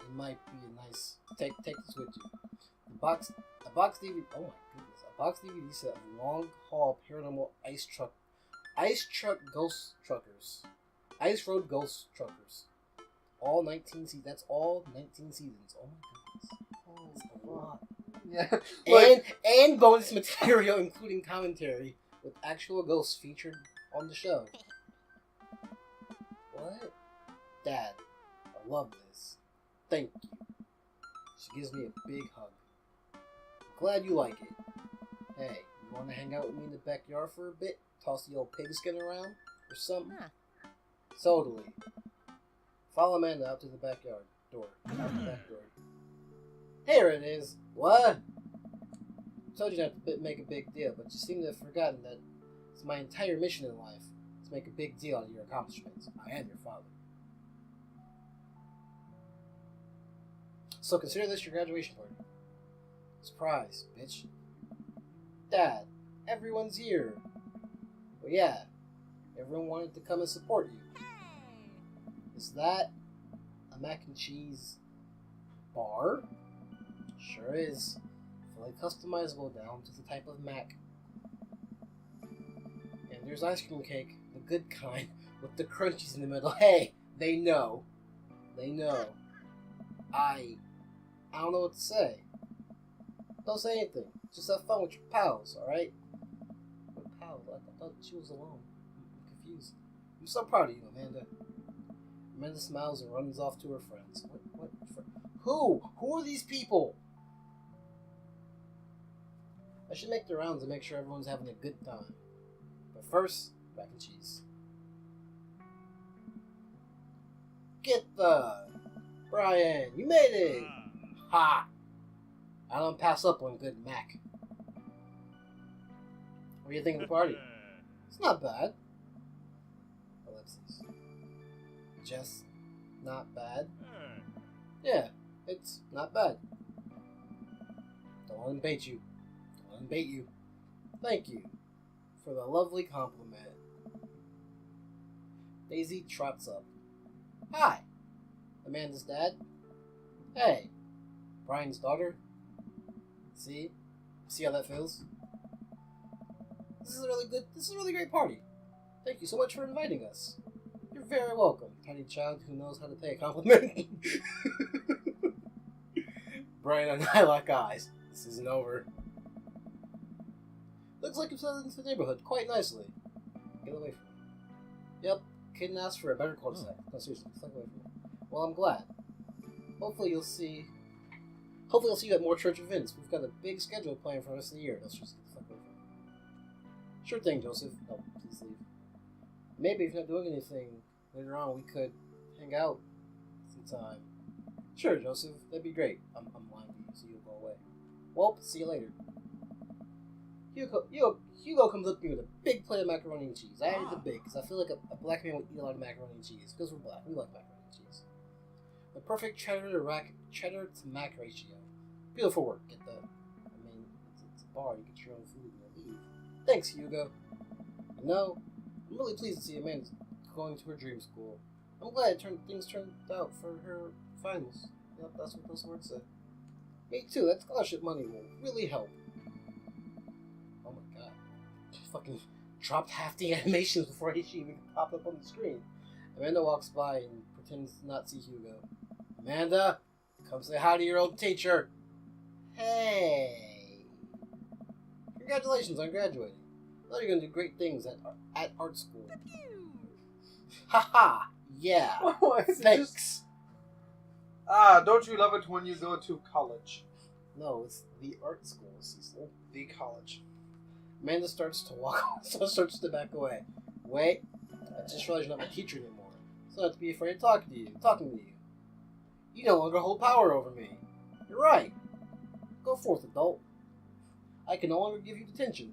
it might be a nice take this with you. A box DVD. Oh my goodness! A box DVD set of Long Haul Paranormal Ice Road Ghost Truckers. All 19 seasons. That's all 19 seasons. Oh my goodness! That's a lot. Yeah. And bonus material, including commentary with actual ghosts featured on the show. What? Dad, I love this. Thank you. She gives me a big hug. I'm Glad you like it. Hey, you want to hang out with me in the backyard for a bit? Toss the old pigskin around? Or something? Huh. Totally. Follow Amanda out to the backyard door. Out the back door. Here it is. What? I told you not to make a big deal, but you seem to have forgotten that it's my entire mission in life to make a big deal out of your accomplishments. I am your father. So consider this your graduation party. Surprise, bitch. Dad, everyone's here. Well, yeah, everyone wanted to come and support you. Is that a mac and cheese bar? Sure is. Fully customizable down to the type of mac. And there's ice cream cake, the good kind, with the crunchies in the middle. Hey, they know. They know. I don't know what to say. Don't say anything. Just have fun with your pals, alright? What pals? I thought she was alone. I'm confused. I'm so proud of you, Amanda. Amanda smiles and runs off to her friends. What Who? Who are these people? I should make the rounds and make sure everyone's having a good time. But first, mac and cheese. Get the... Brian, you made it! Ha! I don't pass up on good mac. What do you think of the party? It's not bad. Ellipses. Just not bad? Yeah, it's not bad. Don't let him bait you. Don't let him bait you. Thank you for the lovely compliment. Daisy trots up. Hi, Amanda's dad. Hey, Brian's daughter. See how that feels? This is a really great party. Thank you so much for inviting us. You're very welcome, tiny child who knows how to pay a compliment. Brian and I lock eyes. This isn't over. Looks like you've settled into the neighborhood quite nicely. Get away from me. Yep, couldn't ask for a better cul-de-sac. No, seriously, stay away from me. Well, I'm glad. Hopefully you'll see you at more church events. We've got a big schedule planned for the rest of the year. Let's just get the fuck away from me. Sure thing, Joseph. No, please leave. Maybe if you're not doing anything later on, we could hang out sometime. Sure, Joseph. That'd be great. I'm lying to you, so you'll go away. Well, see you later. Hugo comes up to me with a big plate of macaroni and cheese. I added the big because I feel like a black man would eat a lot of macaroni and cheese. Because we're black, we like macaroni and cheese. The perfect cheddar to mac ratio. Beautiful work. Get the. I mean, it's a bar. You get your own food and you leave. Thanks, Hugo. You know, I'm really pleased to see Amanda's going to her dream school. I'm glad things turned out for her finals. Yep, that's what those words said. Me too. That scholarship money will really help. Oh my god. She fucking dropped half the animations before she even popped up on the screen. Amanda walks by and pretends to not see Hugo. Amanda, come say hi to your old teacher. Hey. Congratulations on graduating. I thought you were going to do great things at art school. Haha, yeah. What? Thanks. Don't you love it when you go to college? No, it's the art school, Cecil. The college. Amanda starts to back away. Wait, I just realized you're not my teacher anymore. So I have to be afraid of talking to you. You no longer hold power over me. You're right. Go forth, adult. I can no longer give you detention.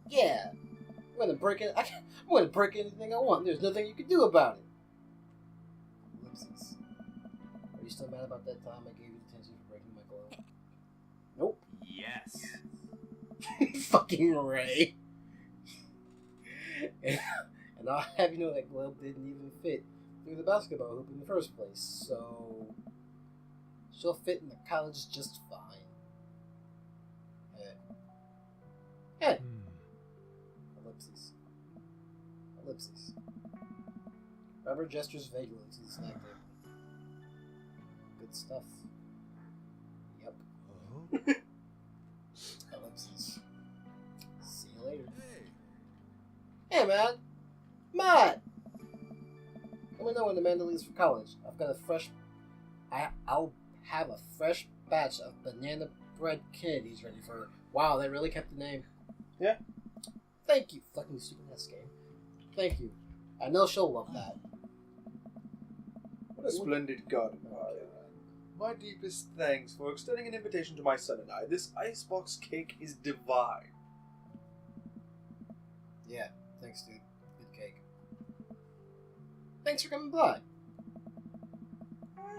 Yeah. I'm gonna break anything I want. There's nothing you can do about it. Ellipses. Are you still mad about that time I gave you detention for breaking my glove? Nope. Yes. Fucking Ray. And I'll have you know that glove didn't even fit through the basketball hoop in the first place, so she'll fit in the college just fine. Hey. Ellipses. Robert gestures vaguely to the snack table. Good stuff. Yep. Ellipses. See you later. Hey, man! Matt! Let me know when Amanda leaves for college. I'll have a fresh batch of banana Red Kid. He's ready for. Wow, they really kept the name. Yeah. Thank you, fucking stupid ass game. Thank you. I know she'll love that. What a splendid garden party. My deepest thanks for extending an invitation to my son and I. This icebox cake is divine. Yeah, thanks, dude. Good cake. Thanks for coming by.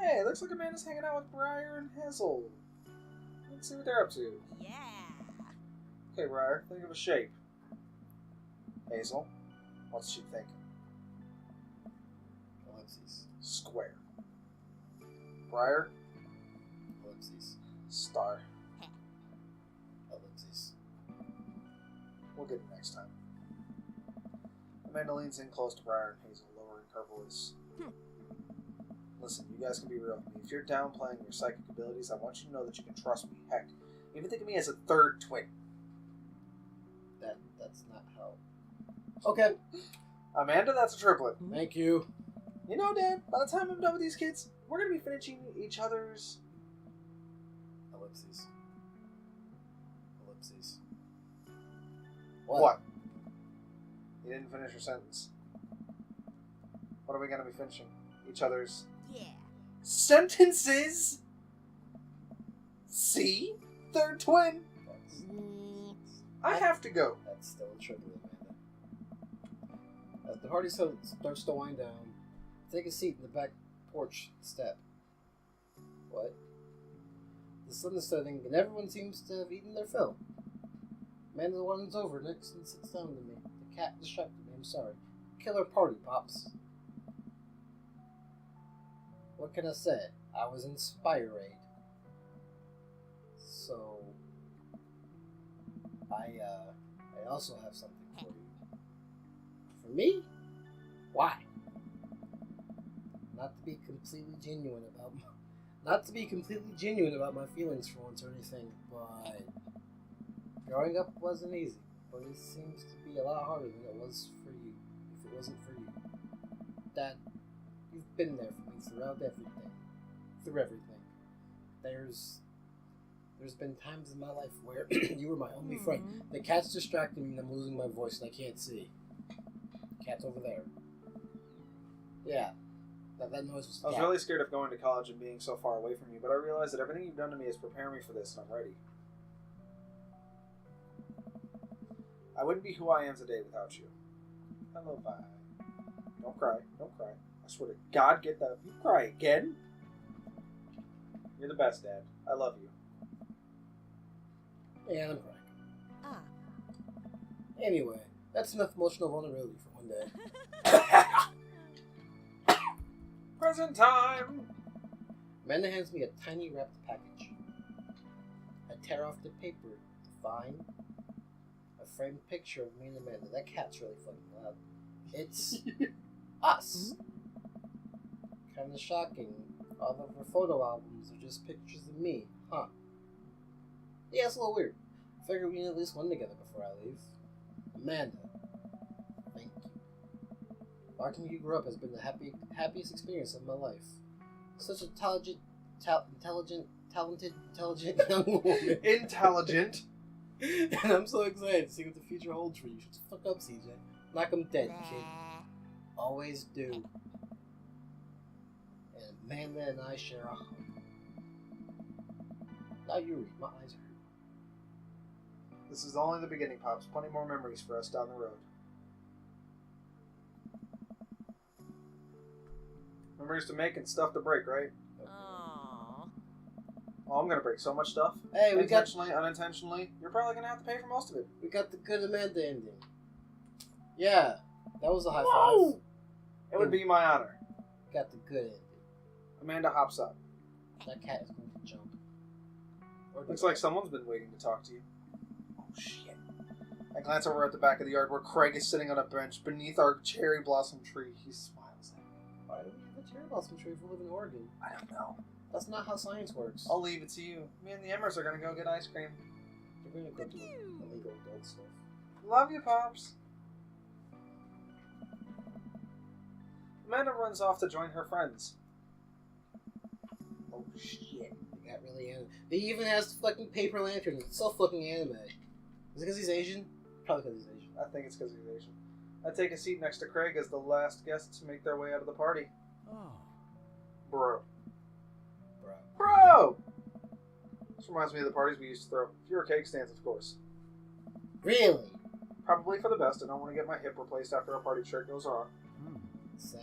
Hey, looks like Amanda's hanging out with Briar and Hazel. Let's see what they're up to. Yeah. Okay, Briar, think of a shape. Hazel, what's she thinking? Ellipses. Square. Briar, Ellipses. star. Ellipses. We'll get it next time. Amanda leans in close to Briar and Hazel, lowering her voice. Listen, you guys can be real with me. If you're downplaying your psychic abilities, I want you to know that you can trust me. Heck, even think of me as a third twin. That's not how. Okay. Amanda, that's a triplet. Thank you. You know, Dad, by the time I'm done with these kids, we're going to be finishing each other's... Ellipses. Ellipses. What? You didn't finish your sentence. What are we going to be finishing? Each other's... Yeah. sentences? See? Third twin. That's, I have to go. that's still a triplet, Amanda. As the party starts to wind down, take a seat in the back porch step. What? The sun is setting, and everyone seems to have eaten their fill. Amanda wanders over next and sits down to me. The cat distracted me, I'm sorry. Killer party, Pops. What can I say? I was inspired. So, I also have something for you. For me? Why? Not to be completely genuine about my feelings for once or anything, but growing up wasn't easy. But it seems to be a lot harder than it was for you. If it wasn't for you, Dad, you've been there for me throughout everything. Through everything. There's been times in my life where you were my only friend. The cat's distracting me and I'm losing my voice and I can't see. The cat's over there. Yeah. That noise was the I was cat. really scared of going to college and being so far away from you, but I realized that everything you've done to me is preparing me for this, and I'm ready. I wouldn't be who I am today without you. Hello, bye. Don't cry. Don't cry. I swear to God, get that. You cry again? You're the best, Dad. I love you. Yeah, I'm crying. Ah. Anyway, that's enough emotional vulnerability for one day. Present time! Amanda hands me a tiny wrapped package. I tear off the paper to find a framed picture of me and Amanda. That cat's really fucking loud. It's us. Kind of shocking. All of her photo albums are just pictures of me, huh? Yeah, it's a little weird. Figured we need at least one together before I leave. Amanda, thank you. Watching you grow up has been the happiest experience of my life. Such a talented young woman. Intelligent. And I'm so excited to see what the future holds for you. Shut the fuck up, CJ. Knock 'em dead, kid. Always do. And Amanda and I share a hug. Now you read. My eyes hurt. This is only the beginning, Pops. Plenty more memories for us down the road. Memories to make and stuff to break, right? Oh. Oh, I'm gonna break so much stuff. Hey, we got Intentionally, unintentionally. You're probably gonna have to pay for most of it. the good Amanda ending. Yeah, that was a high Whoa! five. It would be my honor. Got the good ending. Amanda hops up. That cat is going to jump. Or Looks like someone's been waiting to talk to you. Oh, shit. I glance over at the back of the yard where Craig is sitting on a bench beneath our cherry blossom tree. He smiles at me. Why do we have a cherry blossom tree if we live in Oregon? I don't know. That's not how science works. I'll leave it to you. Me and the Emmers are gonna go get ice cream. You're going to go do illegal adult stuff. Love you, Pops. Amanda runs off to join her friends. Oh, shit. You that really anime. He even has fucking paper lanterns. It's so fucking anime. Is it because he's Asian? Probably because he's Asian. I think it's because he's Asian. I take a seat next to Craig as the last guests make their way out of the party. Oh. Bro. Bro. Bro! This reminds me of the parties we used to throw. Fewer cake stands, of course. Really? Probably for the best. I don't want to get my hip replaced after a party trick goes wrong. Hmm. Same.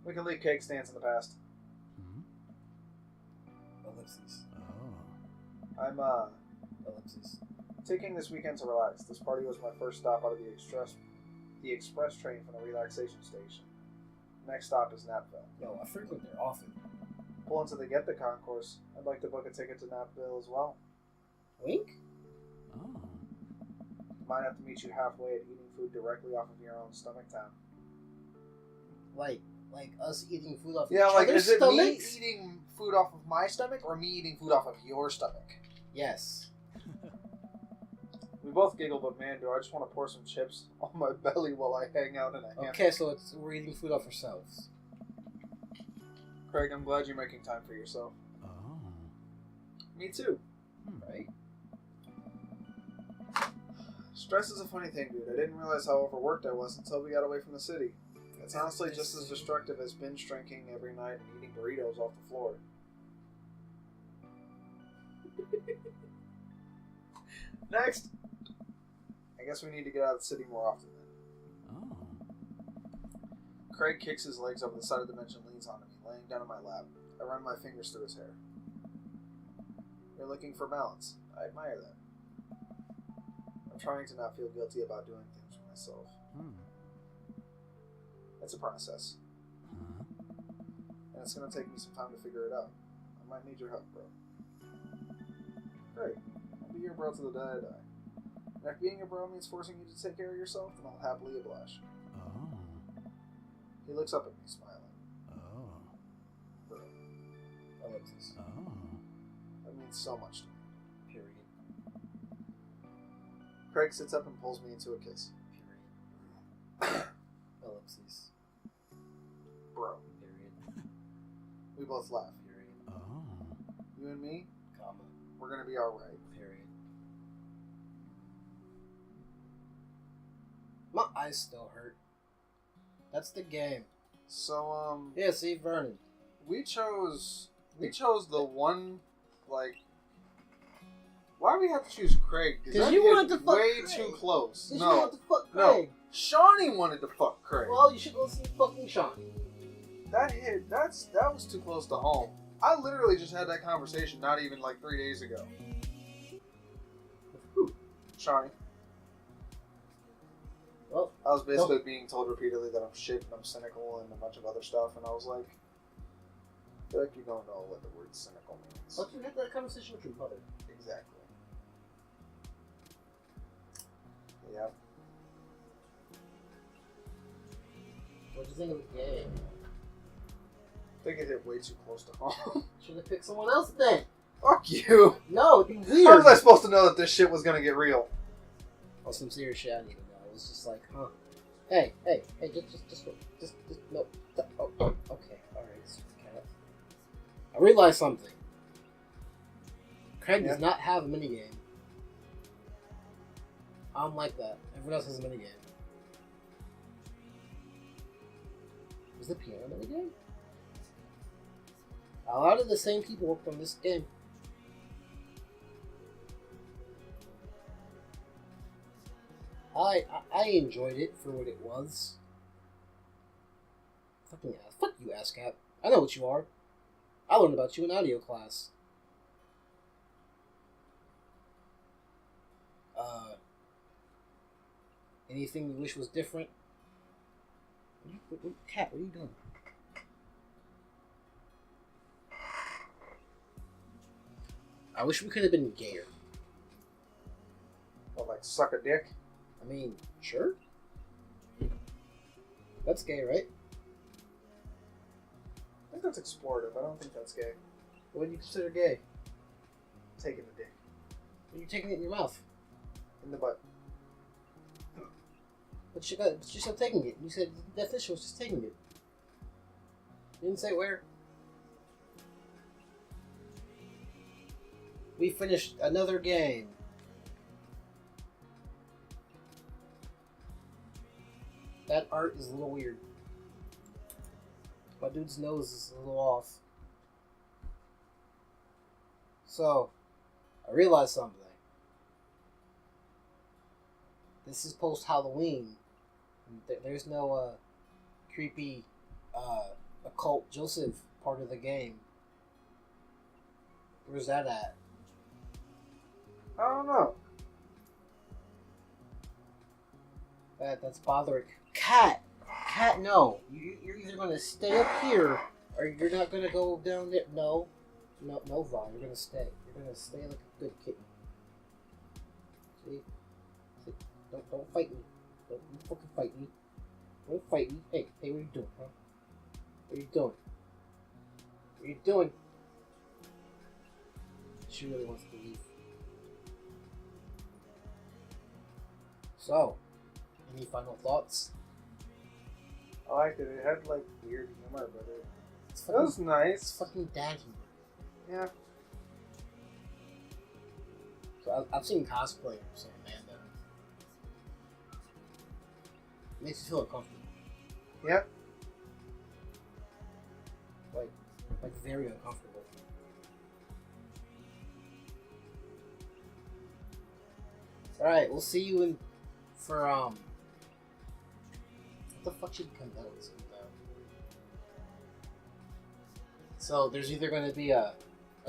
We can leave cake stands in the past. Hmm. Ellipses. Oh. I'm, Ellipses. taking this weekend to relax. This party was my first stop out of the express train from the relaxation station. Next stop is Napville. Yo, I frequent there often. Pull into the Get the Concourse. I'd like to book a ticket to Napville as well. Wink? Oh. Might have to meet you halfway at eating food directly off of your own stomach town. Like us eating food off Yeah, each like, other's is it stomachs? me eating food off of my stomach or me eating food off of your stomach? Yes. We both giggle, but man, do I just want to pour some chips on my belly while I hang out in a hammock. Okay, so we're eating food off ourselves. Craig, I'm glad you're making time for yourself. Oh. Me too. Right? Stress is a funny thing, dude. I didn't realize how overworked I was until we got away from the city. It's honestly just as destructive as binge drinking every night and eating burritos off the floor. Next! I guess we need to get out of the city more often then. Oh. Craig kicks his legs over the side of the bench and leans onto me, laying down on my lap. I run my fingers through his hair. You're looking for balance. I admire that. I'm trying to not feel guilty about doing things for myself. Hmm. It's a process, Huh? and it's going to take me some time to figure it out. I might need your help, bro. Great. I'll be your bro to the day I die. And if being a bro means forcing you to take care of yourself, then I'll happily oblige. Oh. He looks up at me, smiling. Oh. Bro, Ellipses. Oh. that means so much to me. Period. Craig sits up and pulls me into a kiss. Period. Ellipses. Bro. Period. We both laugh. Period. Oh. You and me, Comma. we're going to be alright. Period. My eyes still hurt. That's the game. So, Yeah, see, Vernon. we chose the one, like, why do we have to choose Craig? 'Cause you wanted to fuck way Craig. too close. You No, want to fuck no. Craig. Shawnee wanted to fuck Craig. Well, you should go see fucking Shawnee. That was too close to home. I literally just had that conversation not even like 3 days ago. Who? Shawnee. Well, I was basically being told repeatedly that I'm shit and I'm cynical and a bunch of other stuff, and I was like, I feel like you don't know what the word cynical means. but you had that conversation with your mother. Exactly. Yeah. What do you think of the game? I think it hit way too close to home. Should have picked someone else then. Fuck you! No, it'd be How weird. was I supposed to know that this shit was gonna get real? Oh, some serious shit I didn't even know. It was just like, huh. Hey, just no. Oh, okay, alright. I realized something. Craig does not have a minigame. I'm like that. Everyone else has a minigame. Was the piano minigame? A lot of the same people worked on this game. I enjoyed it for what it was. Fucking ass. Fuck you, ASCAP. I know what you are. I learned about you in audio class. Anything you wish was different? Cat, what are you doing? I wish we could have been gayer. What, like suck a dick? I mean, sure. That's gay, right? I think that's explorative. I don't think that's gay. What do you consider gay? Taking the dick. You're taking it in your mouth. In the butt. But you said taking it. You said the definition was just taking it. You didn't say where. We finished another game. That art is a little weird. My dude's nose is a little off. So, I realized something. This is post-Halloween. There's no creepy occult Joseph part of the game. Where's that at? I don't know. That's bothering. Cat, no. You're either gonna stay up here or you're not gonna go down there. No, Vaughn. You're gonna stay. You're gonna stay like a good kitten. See? Don't fight me. Don't you fucking fight me. Don't fight me. Hey, what are you doing, huh? What are you doing? What are you doing? She really wants to leave. So, any final thoughts? I liked it. It had like weird humor, but it It's was fucking, nice. it's fucking dad humor. Yeah. So I've seen cosplayers of Amanda. Makes you feel uncomfortable. Yeah. Like very uncomfortable. Alright, we'll see you in for what the fuck should come out? So there's either gonna be a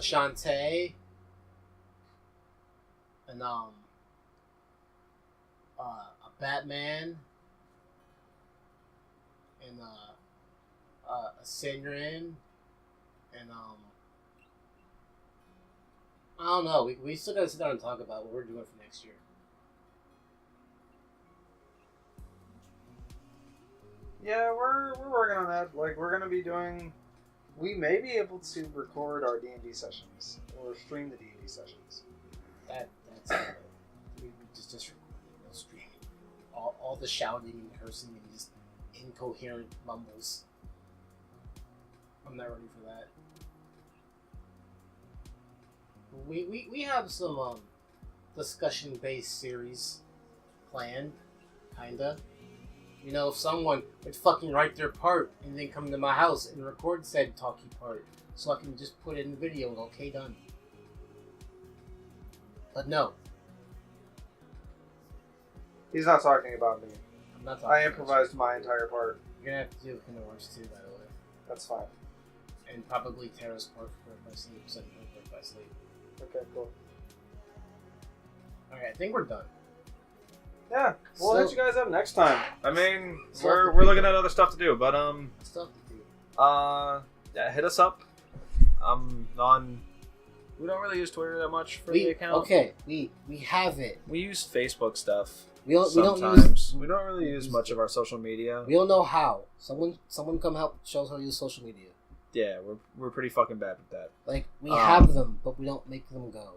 Shantae and a Batman and a Sinrin and I don't know. We still gotta sit down and talk about what we're doing for next year. Yeah, we're working on that. Like, we're gonna be doing. We may be able to record our D&D sessions or stream the D&D sessions. That's we just recording, no streaming. All the shouting and cursing and just incoherent mumbles. I'm not ready for that. We have some discussion based series planned, kinda. You know, if someone would fucking write their part and then come to my house and record said talkie part, so I can just put it in the video and go, okay, done. But no, He's not talking about me. I'm not talking. I improvised my entire part. You're gonna have to do Kingdom Hearts 2, by the way. That's fine. And probably Terra's part for Birth by Sleep, Second Birth by Sleep. Okay, cool. Alright, I think we're done. Yeah, we'll So- hit you guys up next time. I mean, Stuff we're to looking do. at other stuff to do, but Stuff to do. yeah, hit us up. On. We don't really use Twitter that much for the We account. okay. We have it. We use Facebook stuff. We don't Sometimes use. we don't really use much of our social media. We don't know how. Someone come help show us how to use social media. Yeah, we're pretty fucking bad with that. Like we have them, but we don't make them go.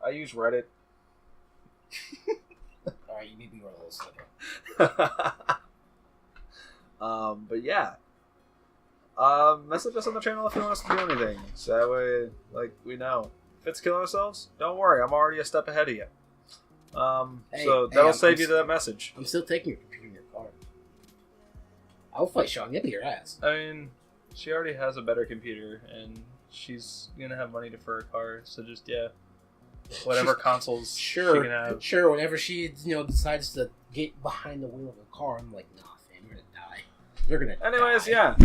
I use Reddit. All right, you need to be one of those. Okay. But yeah. Message us on the channel if you want us to do anything. So that way, like, we know. If it's killing ourselves, don't worry. I'm already a step ahead of you. So that'll save you that message. I'm still taking your computer in your car. I'll fight Sean. You'll be your ass. I mean, she already has a better computer, and she's gonna have money for a car. So just whatever consoles she can have. Sure. Whenever she decides to get behind the wheel of a car, I'm like, nah, fam, you're gonna die. You're gonna. Anyways, die. yeah.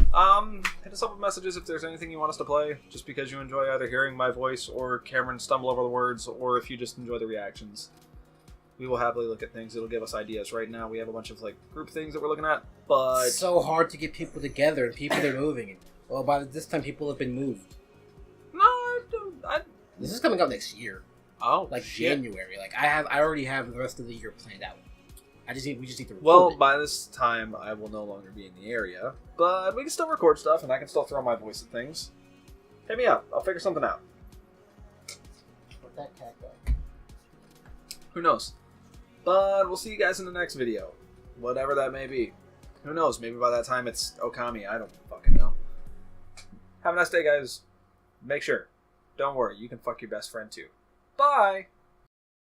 Hit us up with messages if there's anything you want us to play, just because you enjoy either hearing my voice or Cameron stumble over the words, or if you just enjoy the reactions. We will happily look at things. It'll give us ideas. Right now, we have a bunch of group things that we're looking at, but It's so hard to get people together, and people are moving. And, well, by this time, people have been moved. no, I don't. This is coming out next year, Shit. January. I already have the rest of the year planned out. We just need to record Well, it. by this time, I will no longer be in the area, but we can still record stuff, and I can still throw my voice at things. Hit me up. I'll figure something out. Let that cat go. Who knows? But we'll see you guys in the next video. Whatever that may be. Who knows? Maybe by that time it's Okami. I don't fucking know. Have a nice day, guys. Make sure. Don't worry, you can fuck your best friend too. Bye!